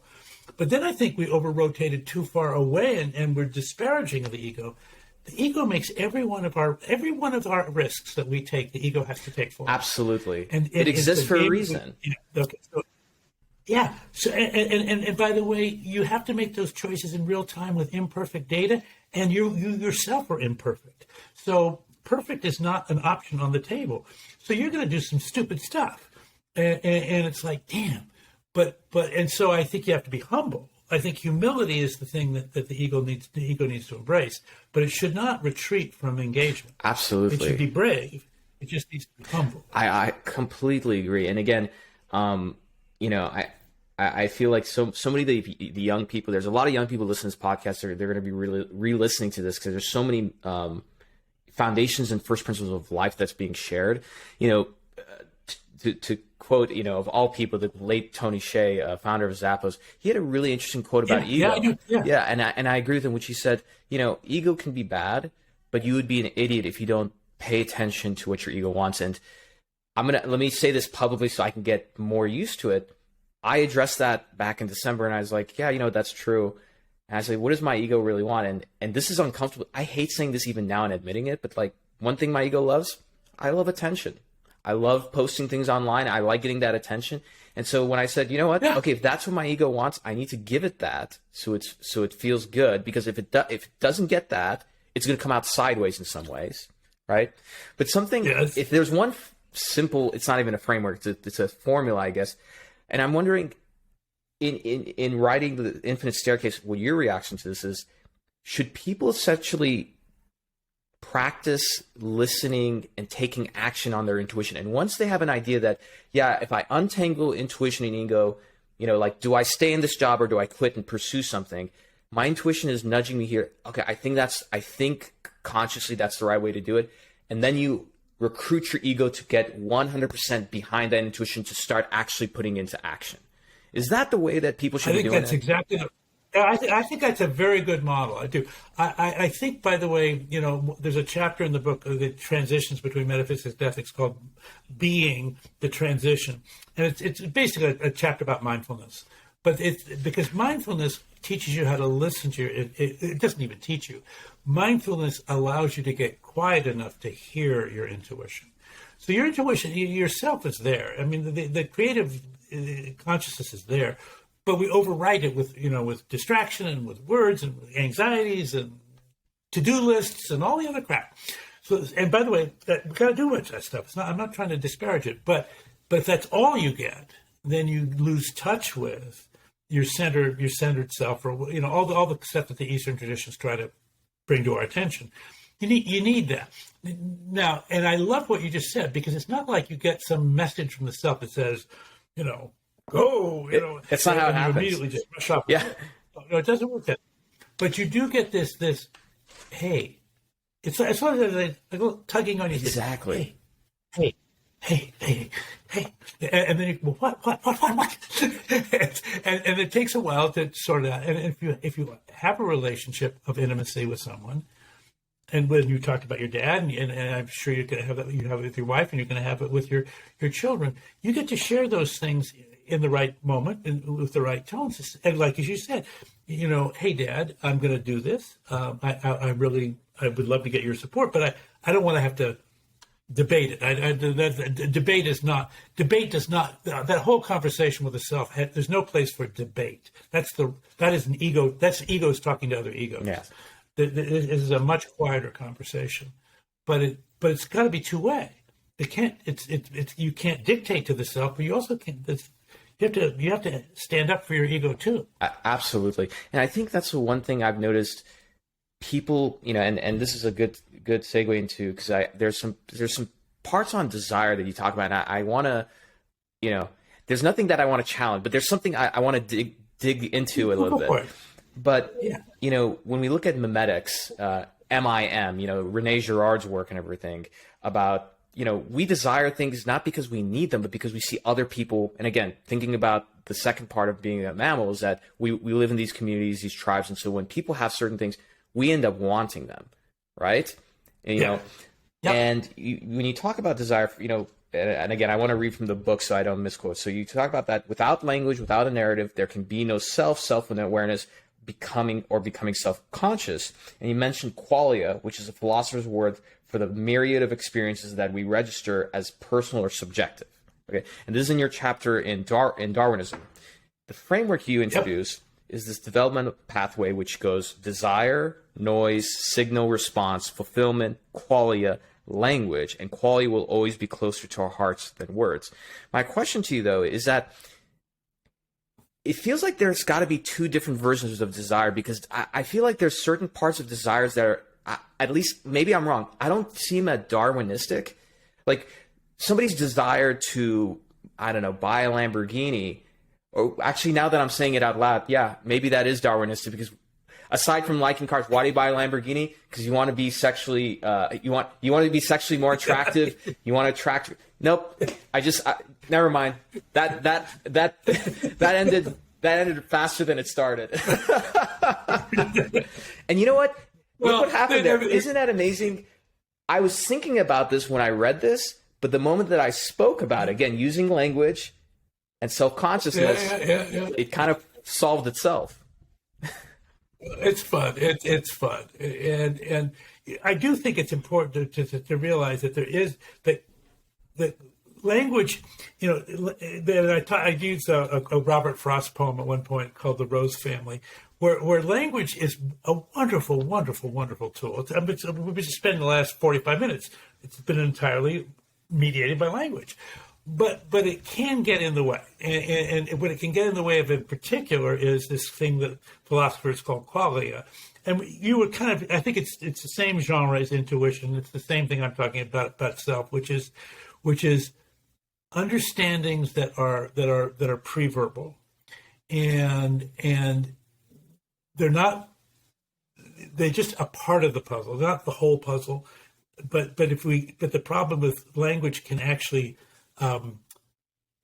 [SPEAKER 4] But then I think we over-rotated too far away, and we're disparaging of the ego. The ego makes every one of our risks that we take, the ego has to take for us.
[SPEAKER 3] Absolutely. And it exists for a reason.
[SPEAKER 4] Okay. So, and by the way, you have to make those choices in real time with imperfect data, and you yourself are imperfect. So perfect is not an option on the table. So you're going to do some stupid stuff. And it's like, damn, and so I think you have to be humble. I think humility is the thing that the ego needs to embrace, but it should not retreat from engagement.
[SPEAKER 3] Absolutely.
[SPEAKER 4] It should be brave. It just needs to be humble.
[SPEAKER 3] I completely agree. And again, I feel like so many of the young people, there's a lot of young people listening to this podcast, they're going to be really re-listening to this because there's so many foundations and first principles of life that's being shared. To quote, of all people, the late Tony Hsieh, founder of Zappos, he had a really interesting quote about ego. And I agree with him, which he said, ego can be bad, but you would be an idiot if you don't pay attention to what your ego wants. And let me say this publicly so I can get more used to it. I addressed that back in December, and I was like, yeah, that's true. And I said, what does my ego really want? And this is uncomfortable. I hate saying this even now and admitting it, but like one thing my ego loves, I love attention. I love posting things online. I like getting that attention. And so when I said, you know what? Yeah. Okay, if that's what my ego wants, I need to give it that so it feels good, because if it doesn't get that, it's going to come out sideways in some ways, right? But if there's one simple, it's not even a framework, it's a formula, I guess. And I'm wondering, in writing The Infinite Staircase, what your reaction to this is, should people essentially practice listening and taking action on their intuition? And once they have an idea that, if I untangle intuition and ego, like, do I stay in this job or do I quit and pursue something? My intuition is nudging me here. Okay, I think consciously that's the right way to do it. And then you recruit your ego to get 100% behind that intuition to start actually putting into action. Is that the way that people should be doing it? I think that's exactly.
[SPEAKER 4] I think that's a very good model. I do. I think, by the way, there's a chapter in the book that transitions between metaphysics and ethics called "Being the Transition," and it's basically a chapter about mindfulness. But it's because mindfulness teaches you how to listen to it doesn't even teach you. Mindfulness allows you to get quiet enough to hear your intuition. So your intuition, yourself, is there. I mean, the creative consciousness is there. But we overwrite it with distraction and with words and with anxieties and to-do lists and all the other crap. So, and by the way, we got to do much of that stuff. I'm not trying to disparage it, but if that's all you get, then you lose touch with your centered self, or all the stuff that the Eastern traditions try to bring to our attention. You need that now. And I love what you just said, because it's not like you get some message from the self that says, go,
[SPEAKER 3] That's not how it happens.
[SPEAKER 4] Immediately just rush off.
[SPEAKER 3] Yeah.
[SPEAKER 4] No, it doesn't work that. But you do get this, hey, it's sort of like a little tugging on your head.
[SPEAKER 3] Exactly.
[SPEAKER 4] Hey. And then you go, what? and it takes a while to sort it out. And if you have a relationship of intimacy with someone, and when you talked about your dad, and I'm sure you're going to have that, you have it with your wife, and you're going to have it with your children, you get to share those things in the right moment and with the right tones. And like as you said, hey, Dad, I'm going to do this. I would love to get your support, but I don't want to have to debate it. Debate does not. That whole conversation with the self. There's no place for debate. That is an ego. That's egos talking to other egos.
[SPEAKER 3] Yes.
[SPEAKER 4] This is a much quieter conversation, but it's got to be two-way. It can't. You can't dictate to the self, but you also can't. You have to stand up for your ego too.
[SPEAKER 3] Absolutely, and I think that's the one thing I've noticed. People, and this is a good segue into, because there's some parts on desire that you talk about, and I want to, there's nothing that I want to challenge, but there's something I want to dig into a little bit. But when we look at memetics, MIM, Rene Girard's work and everything about, we desire things not because we need them, but because we see other people. And again, thinking about the second part of being a mammal is that we live in these communities, these tribes, and so when people have certain things, we end up wanting them, right? And, and when you talk about desire, and again, I want to read from the book so I don't misquote. So you talk about that without language, without a narrative, there can be no self-awareness, becoming self-conscious. And you mentioned qualia, which is a philosopher's word for the myriad of experiences that we register as personal or subjective. Okay, and this is in your chapter in Darwinism. The framework you introduce is this developmental pathway which goes desire, noise, signal, response, fulfillment, qualia, language, and qualia will always be closer to our hearts than words. My question to you, though, is that it feels like there's got to be two different versions of desire, because I feel like there's certain parts of desires that are, at least maybe I'm wrong, I don't see them as Darwinistic. Like somebody's desire to, I don't know, buy a Lamborghini, or actually now that I'm saying it out loud, yeah, maybe that is Darwinistic, because aside from liking cars, why do you buy a Lamborghini? Because you want to be sexually, you want to be sexually more attractive. You want to attract. Nope. Never mind. That ended faster than it started. And you know what? Look what happened there. Isn't that amazing? I was thinking about this when I read this, but the moment that I spoke about it, again, using language and self-consciousness, it kind of solved itself.
[SPEAKER 4] It's fun. It's fun, and I do think it's important to realize that there is that language. You know, I used a Robert Frost poem at one point called "The Rose Family," where language is a wonderful, wonderful, wonderful tool. We've been spending the last 45 minutes. It's been entirely mediated by language. But it can get in the way, and what it can get in the way of in particular is this thing that philosophers call qualia. And you would kind of, I think it's the same genre as intuition. It's the same thing I'm talking about self, which is understandings that are pre-verbal, and they're just a part of the puzzle, not the whole puzzle. But the problem with language can actually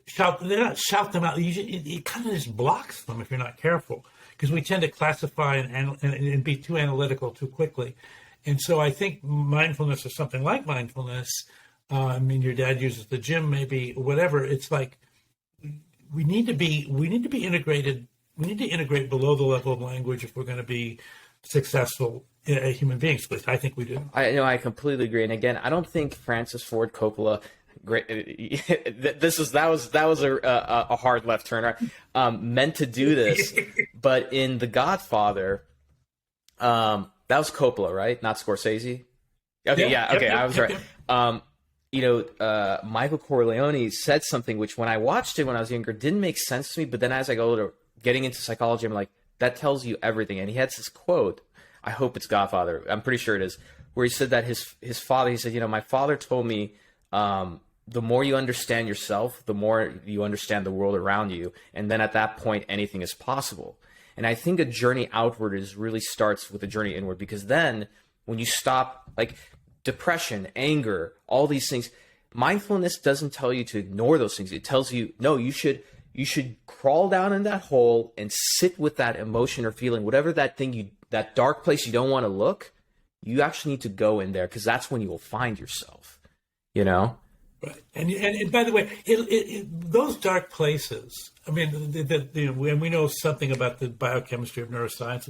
[SPEAKER 4] shout them out. It kind of just blocks them if you're not careful, because we tend to classify and be too analytical too quickly. And so I think mindfulness or something like mindfulness, I mean, your dad uses the gym, maybe whatever. It's like we need to be integrated. We need to integrate below the level of language if we're going to be successful human beings. At least I think we do.
[SPEAKER 3] I completely agree. And again, I don't think Francis Ford Coppola. Great. That was a hard left turn. Meant to do this, but in The Godfather, that was Coppola, right? Not Scorsese. Okay, I was right. Michael Corleone said something which, when I watched it when I was younger, didn't make sense to me. But then as I go to getting into psychology, I'm like, that tells you everything. And he had this quote. I hope it's Godfather. I'm pretty sure it is, where he said that his father. He said, my father told me. The more you understand yourself, the more you understand the world around you. And then at that point, anything is possible. And I think a journey outward really starts with a journey inward, because then when you stop, like depression, anger, all these things, mindfulness doesn't tell you to ignore those things. It tells you, no, you should crawl down in that hole and sit with that emotion or feeling, whatever that thing, that dark place you don't want to look, you actually need to go in there, because that's when you will find yourself,
[SPEAKER 4] Right, and by the way, those dark places. I mean, and we know something about the biochemistry of neuroscience.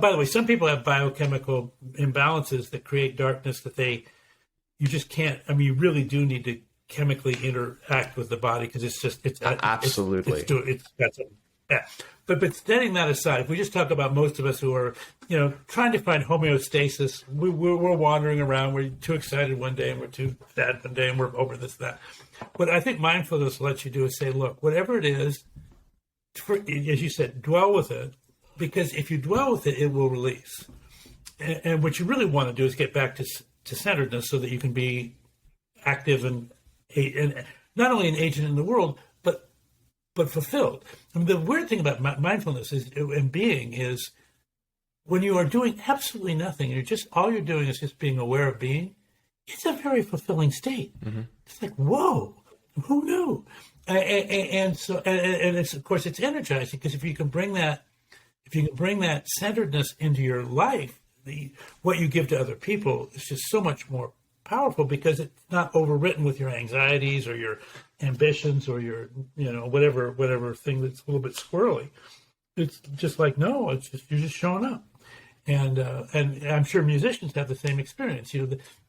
[SPEAKER 4] By the way, some people have biochemical imbalances that create darkness that you just can't. I mean, you really do need to chemically interact with the body, because it's
[SPEAKER 3] absolutely
[SPEAKER 4] yeah. But setting that aside, if we just talk about most of us who are, trying to find homeostasis, we're wandering around. We're too excited one day and we're too sad one day, and we're over this, that. What I think mindfulness lets you do is say, look, whatever it is, as you said, dwell with it, because if you dwell with it, it will release. And what you really want to do is get back to centeredness, so that you can be active and not only an agent in the world, but fulfilled. I mean, the weird thing about mindfulness and being is, when you are doing absolutely nothing, all you're doing is just being aware of being, it's a very fulfilling state. Mm-hmm. It's like, whoa, who knew? And it's, of course, it's energizing, because if you can bring that centeredness into your life, what you give to other people is just so much more powerful, because it's not overwritten with your anxieties or your ambitions or your whatever thing that's a little bit squirrely. It's just like, no, it's just, you're just showing up. And I'm sure musicians have the same experience,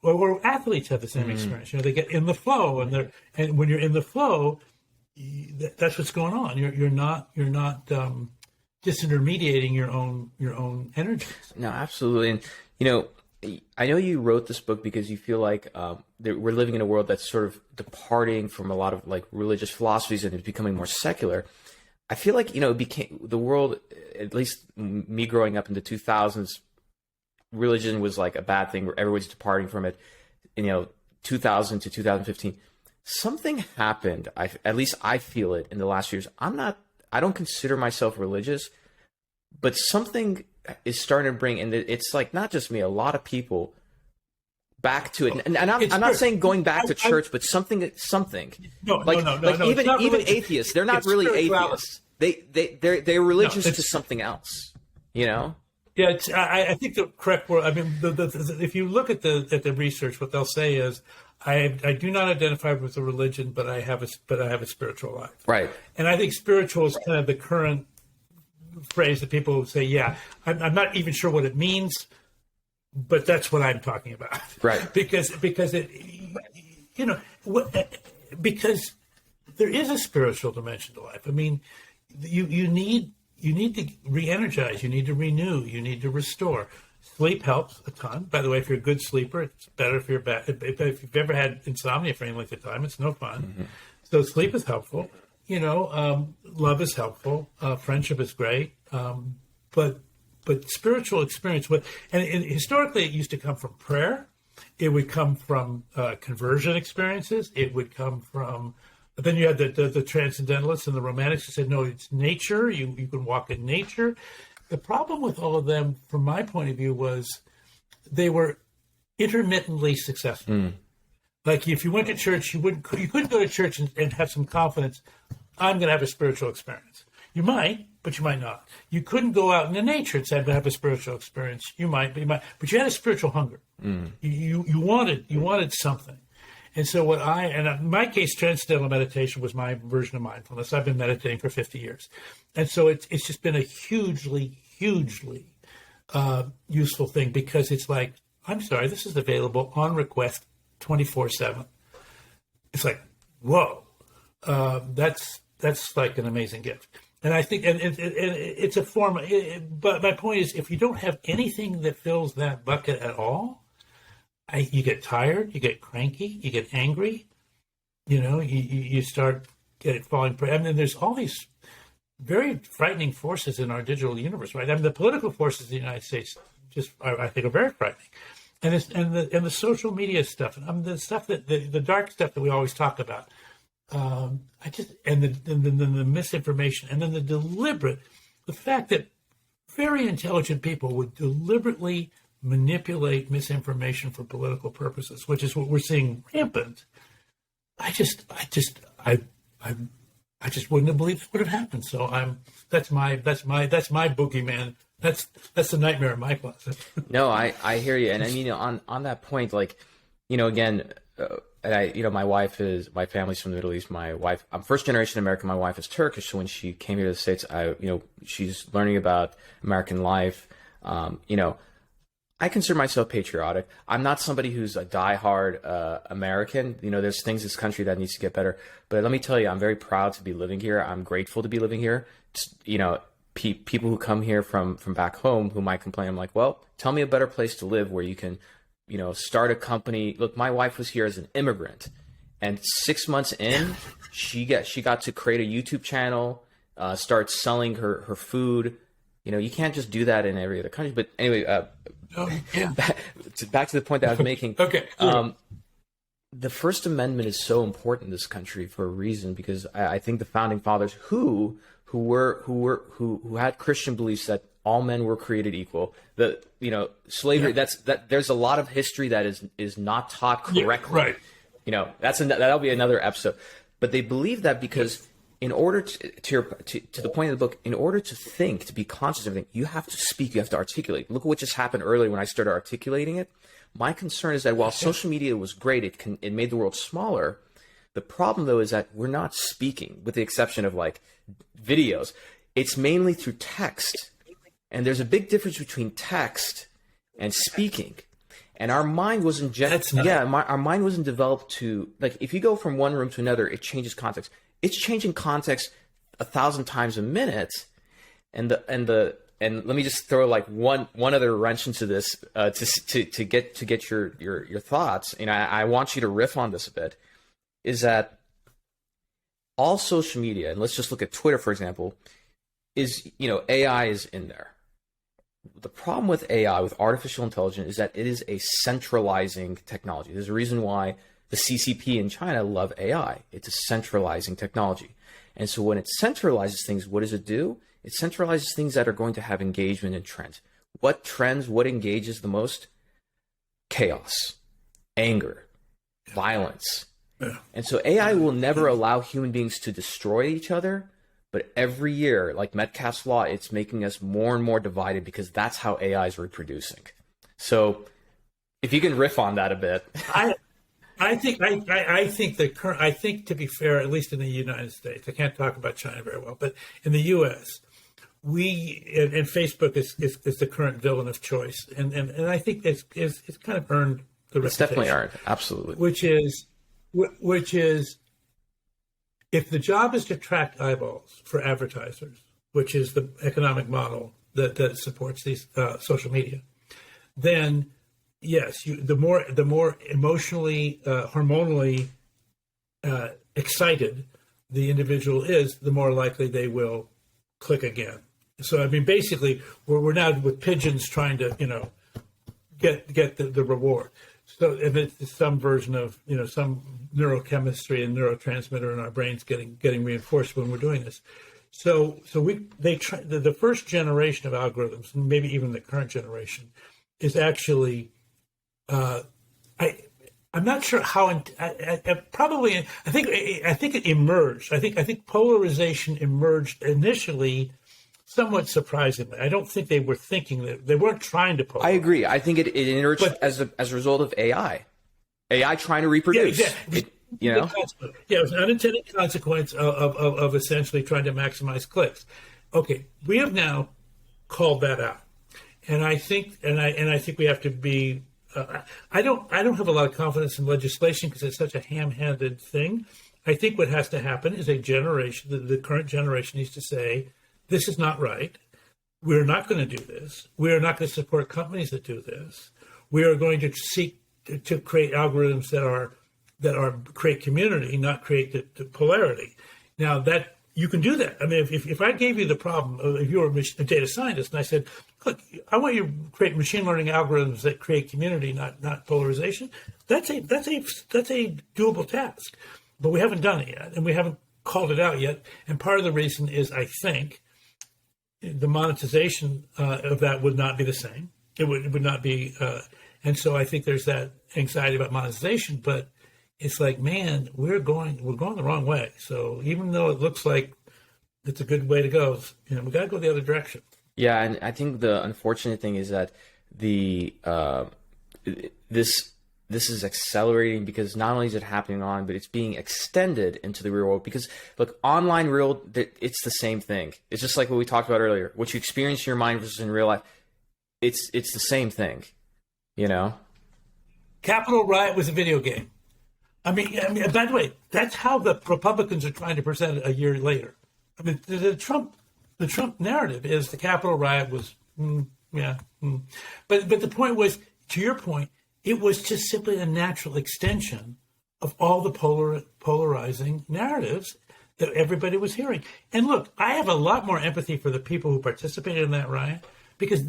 [SPEAKER 4] or athletes have the same experience. They get in the flow, and when you're in the flow, that's what's going on. You're not disintermediating your own energies.
[SPEAKER 3] No, absolutely. And I know you wrote this book because you feel like we're living in a world that's sort of departing from a lot of like religious philosophies and it's becoming more secular. I feel like, it became the world, at least me growing up in the 2000s, religion was like a bad thing where everyone's departing from it. 2000 to 2015, something happened. At least I feel it in the last years. I don't consider myself religious, but something is starting to bring, and it's like not just me, a lot of people back to it. And I'm not saying going back to church, but something.
[SPEAKER 4] No.
[SPEAKER 3] Even atheists, they're not really atheists. They're religious to something else.
[SPEAKER 4] Yeah, I think the correct word. I mean, if you look at the research, what they'll say is, I do not identify with a religion, but I have a spiritual life.
[SPEAKER 3] Right.
[SPEAKER 4] And I think spiritual is kind of the current phrase that people say. Yeah, I'm not even sure what it means, but that's what I'm talking about.
[SPEAKER 3] Right.
[SPEAKER 4] because it, because there is a spiritual dimension to life. I mean, you need to re-energize, you need to renew, you need to restore. Sleep helps a ton. By the way, if you're a good sleeper, it's better if you're bad. If you've ever had insomnia for any length of time, it's no fun. Mm-hmm. So sleep is helpful. Love is helpful. Friendship is great. But spiritual experience, and historically it used to come from prayer. It would come from conversion experiences. It would come from. But then you had the transcendentalists and the romantics who said, no, it's nature. You can walk in nature. The problem with all of them, from my point of view, was they were intermittently successful. Mm. Like if you went to church, you couldn't go to church and have some confidence. I'm going to have a spiritual experience. You might, but you might not. You couldn't go out into nature and say, I'm going to have a spiritual experience. You might, but you had a spiritual hunger. Mm. You wanted something. And so in my case, transcendental meditation was my version of mindfulness. I've been meditating for 50 years. And so it's just been a hugely, hugely useful thing, because it's like, I'm sorry, this is available on request 24/7. It's like, whoa, that's like an amazing gift. And I think, and it's a form, but my point is, if you don't have anything that fills that bucket at all, you get tired, you get cranky, you get angry, you start falling prey. I mean, there's all these very frightening forces in our digital universe, right? I mean, the political forces in the United States I think are very frightening, and the social media stuff, and the stuff the dark stuff that we always talk about. The misinformation, and then the fact that very intelligent people would deliberately manipulate misinformation for political purposes, which is what we're seeing rampant. I just wouldn't have believed it would have happened. So that's my boogeyman. That's the nightmare in my closet.
[SPEAKER 3] No, I hear you, and I mean on that point, like again, my family's from the Middle East. I'm first generation American. My wife is Turkish, so when she came here to the States, she's learning about American life. I consider myself patriotic. I'm not somebody who's a diehard American. There's things in this country that needs to get better. But let me tell you, I'm very proud to be living here. I'm grateful to be living here. People who come here from back home who might complain, I'm like, well, tell me a better place to live where you can, start a company. Look, my wife was here as an immigrant, and 6 months in, she got to create a YouTube channel, start selling her food. You can't just do that in every other country. But anyway, back to the point that I was making. Okay. The First Amendment is so important in this country for a reason, because I think the founding fathers who had Christian beliefs that all men were created equal. Slavery. Yeah. There's a lot of history that is not taught correctly. Yeah, right. That'll be another episode. But they believe that because in order to the point of the book, in order to think, to be conscious of everything, you have to speak, you have to articulate. Look at what just happened earlier when I started articulating it. My concern is that while social media was great, it made the world smaller. The problem, though, is that we're not speaking, with the exception of like videos. It's mainly through text. And there's a big difference between text and speaking. And our mind wasn't our mind wasn't developed to, like, if you go from one room to another, it changes context. It's changing context 1,000 times a minute, and let me just throw like one other wrench into this to get your thoughts. I want you to riff on this a bit. Is that all social media, and let's just look at Twitter, for example, is, AI is in there. The problem with AI, with artificial intelligence, is that it is a centralizing technology. There's a reason why the CCP in China love AI. It's a centralizing technology. And so when it centralizes things, what does it do? It centralizes things that are going to have engagement and trends. What trends, what engages the most? Chaos, anger, violence.
[SPEAKER 4] Yeah.
[SPEAKER 3] And so AI will never allow human beings to destroy each other. But every year, like Metcalfe's law, it's making us more and more divided because that's how AI is reproducing. So if you can riff on that a bit.
[SPEAKER 4] I think to be fair, at least in the United States, I can't talk about China very well, but in the U.S., and Facebook is the current villain of choice, and I think it's kind of earned the reputation.
[SPEAKER 3] It's definitely earned, absolutely.
[SPEAKER 4] Which is, if the job is to attract eyeballs for advertisers, which is the economic model that supports these social media, then yes, the more emotionally, hormonally excited the individual is, the more likely they will click again. So I mean, basically, we're now with pigeons trying to get the reward. So if it's some version of some neurochemistry and neurotransmitter in our brains getting reinforced when we're doing this. So the first generation of algorithms, and maybe even the current generation, is actually I'm not sure how. I think it emerged. I think polarization emerged initially, somewhat surprisingly. I don't think they were thinking that they weren't trying to polarize.
[SPEAKER 3] I agree. I think it emerged as a result of AI. AI trying to reproduce.
[SPEAKER 4] Yeah, exactly. It was an unintended consequence of essentially trying to maximize clicks. Okay, we have now called that out, and I think we have to be. I don't have a lot of confidence in legislation because it's such a ham-handed thing. I think what has to happen is a generation, the current generation needs to say, this is not right. We're not going to do this. We're not going to support companies that do this. We are going to seek to create algorithms that create community, not create the polarity. Now that you can do that. I mean, if I gave you the problem, if you were a data scientist, and I said, look, I want you to create machine learning algorithms that create community, not polarization. That's a doable task, but we haven't done it yet, and we haven't called it out yet. And part of the reason is, I think, the monetization of that would not be the same. It would not be, and so I think there's that anxiety about monetization. But it's like, man, we're going the wrong way. So even though it looks like it's a good way to go, we got to go the other direction.
[SPEAKER 3] Yeah, and I think the unfortunate thing is that this is accelerating because not only is it happening but it's being extended into the real world. Because look, online real, it's the same thing. It's just like what we talked about earlier. What you experience in your mind versus in real life, it's the same thing,
[SPEAKER 4] Capitol Riot was a video game. I mean, by the way, that's how the Republicans are trying to present it a year later. I mean, the Trump narrative is the Capitol Riot was, But the point was, to your point, it was just simply a natural extension of all the polarizing narratives that everybody was hearing. And look, I have a lot more empathy for the people who participated in that riot because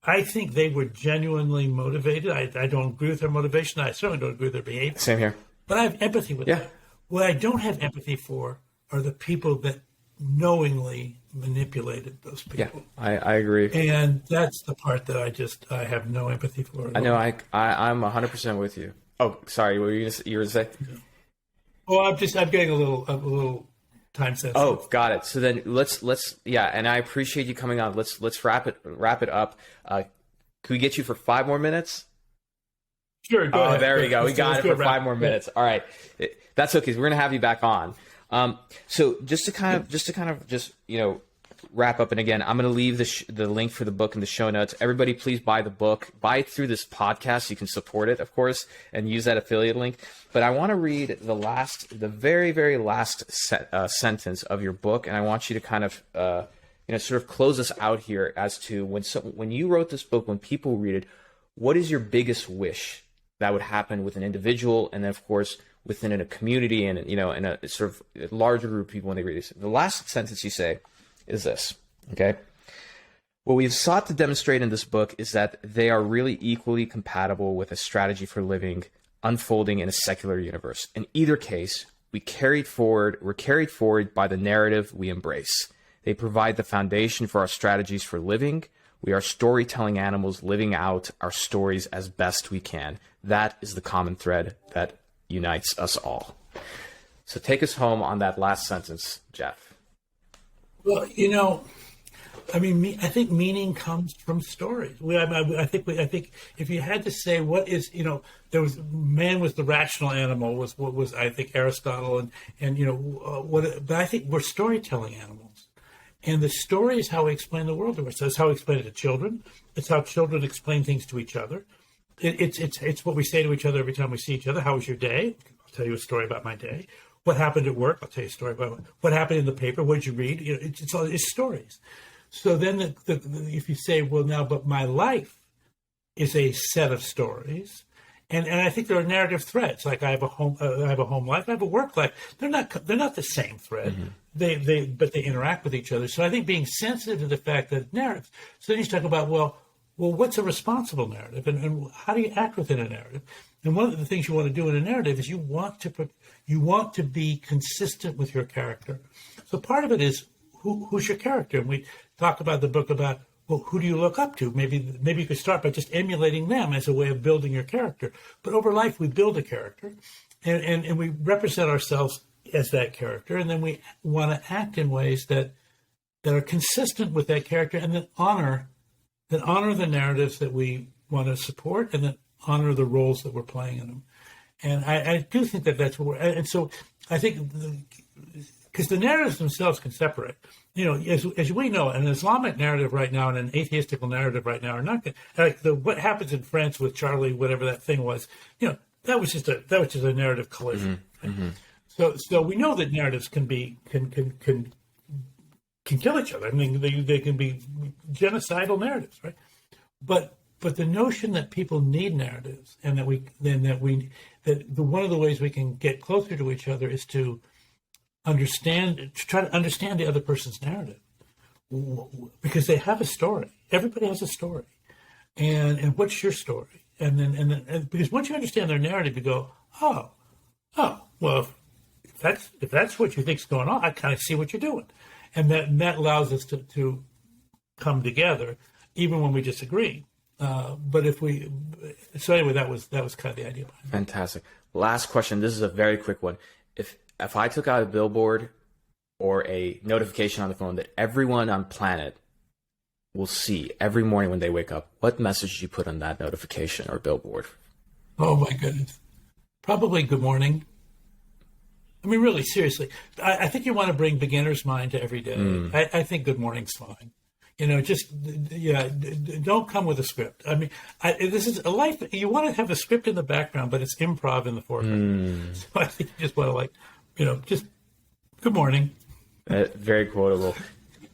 [SPEAKER 4] I think they were genuinely motivated. I don't agree with their motivation. I certainly don't agree with their behavior.
[SPEAKER 3] Same here.
[SPEAKER 4] But I have empathy with them. What I don't have empathy for are the people that knowingly manipulated those people.
[SPEAKER 3] Yeah, I agree.
[SPEAKER 4] And that's the part that I have no empathy for.
[SPEAKER 3] I know. I'm 100% with you. Oh, sorry. What were you going to say?
[SPEAKER 4] Yeah. Well, I'm getting a little time sensitive.
[SPEAKER 3] Oh, got it. So then let's and I appreciate you coming on. Let's wrap it up. Can we get you for 5 more minutes?
[SPEAKER 4] Sure. Go ahead.
[SPEAKER 3] There we go. We got it for 5 more minutes. All right. That's okay. We're going to have you back on. So just to kind of wrap up, and again, I'm going to leave the link for the book in the show notes. Everybody, please buy the book. Buy it through this podcast. You can support it, of course, and use that affiliate link. But I want to read the very, very last sentence of your book, and I want you to kind of sort of close us out here as to when you wrote this book, when people read it, what is your biggest wish that would happen with an individual, and then of course within a community and, you know, in a sort of larger group of people when they read this. The last sentence you say is this, okay? What we've sought to demonstrate in this book is that they are really equally compatible with a strategy for living unfolding in a secular universe. In either case, we're carried forward by the narrative we embrace. They provide the foundation for our strategies for living. We are storytelling animals living out our stories as best we can. That is the common thread that unites us all. So take us home on that last sentence, Jeff.
[SPEAKER 4] Well, you know, I mean, I think meaning comes from stories. I think if you had to say what is, you know, man was the rational animal was what was, I think, Aristotle and you know but I think we're storytelling animals, and the story is how we explain the world to ourselves. It's how we explain it to children. It's how children explain things to each other. It's what we say to each other every time we see each other. How was your day? I'll tell you a story about my day. What happened at work? I'll tell you a story about what happened in the paper. What did you read? You know, it's stories. So then if you say, well, now, but my life is a set of stories, and I think there are narrative threads. Like I have a home life, I have a work life. They're not the same thread. Mm-hmm. But they interact with each other. So I think being sensitive to the fact that narratives. So then you talk about, well, what's a responsible narrative, and how do you act within a narrative? And one of the things you want to do in a narrative is you want to be consistent with your character. So part of it is who's your character, and we talked about the book about, well, who do you look up to? Maybe you could start by just emulating them as a way of building your character. But over life, we build a character, and we represent ourselves as that character, and then we want to act in ways that are consistent with that character, and that honor the narratives that we want to support, and that honor the roles that we're playing in them. And I do think that's what and so I think because the narratives themselves can separate. You know, as we know, an Islamic narrative right now and an atheistical narrative right now are not good. Like what happens in France with Charlie, whatever that thing was, you know, that was just a narrative collision. Mm-hmm. Mm-hmm. So we know that narratives can kill each other. I mean, they can be genocidal narratives, right? But the notion that people need narratives, and that one of the ways we can get closer to each other is to try to understand the other person's narrative, because they have a story. Everybody has a story, and what's your story? And then because once you understand their narrative, you go, oh, well, if that's what you think's going on, I kind of see what you're doing, and that allows us to come together, even when we disagree. But so anyway, that was kind of the idea behind it.
[SPEAKER 3] Fantastic. Last question. This is a very quick one. If I took out a billboard or a notification on the phone that everyone on planet will see every morning when they wake up, what message do you put on that notification or billboard?
[SPEAKER 4] Oh my goodness. Probably good morning. I mean, really, seriously. I think you want to bring beginner's mind to every day. I think good morning's fine. You know, don't come with a script. I mean, this is a life. You want to have a script in the background, but it's improv in the foreground. So I think you just want to, just good morning.
[SPEAKER 3] Very quotable.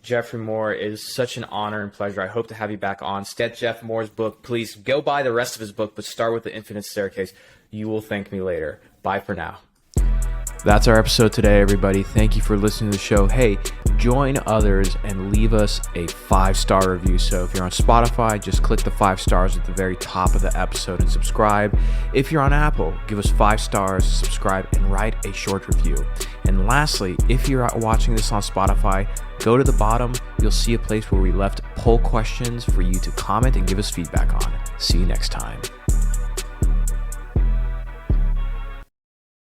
[SPEAKER 3] Geoffrey Moore, it is such an honor and pleasure. I hope to have you back on. Get Jeff Moore's book. Please go buy the rest of his book, but start with The Infinite Staircase. You will thank me later. Bye for now.
[SPEAKER 1] That's our episode today, everybody. Thank you for listening to the show. Hey, join others and leave us a 5-star review. So if you're on Spotify, just click the 5 stars at the very top of the episode and subscribe. If you're on Apple, give us 5 stars, subscribe, and write a short review. And lastly, if you're watching this on Spotify, go to the bottom. You'll see a place where we left poll questions for you to comment and give us feedback on. See you next time.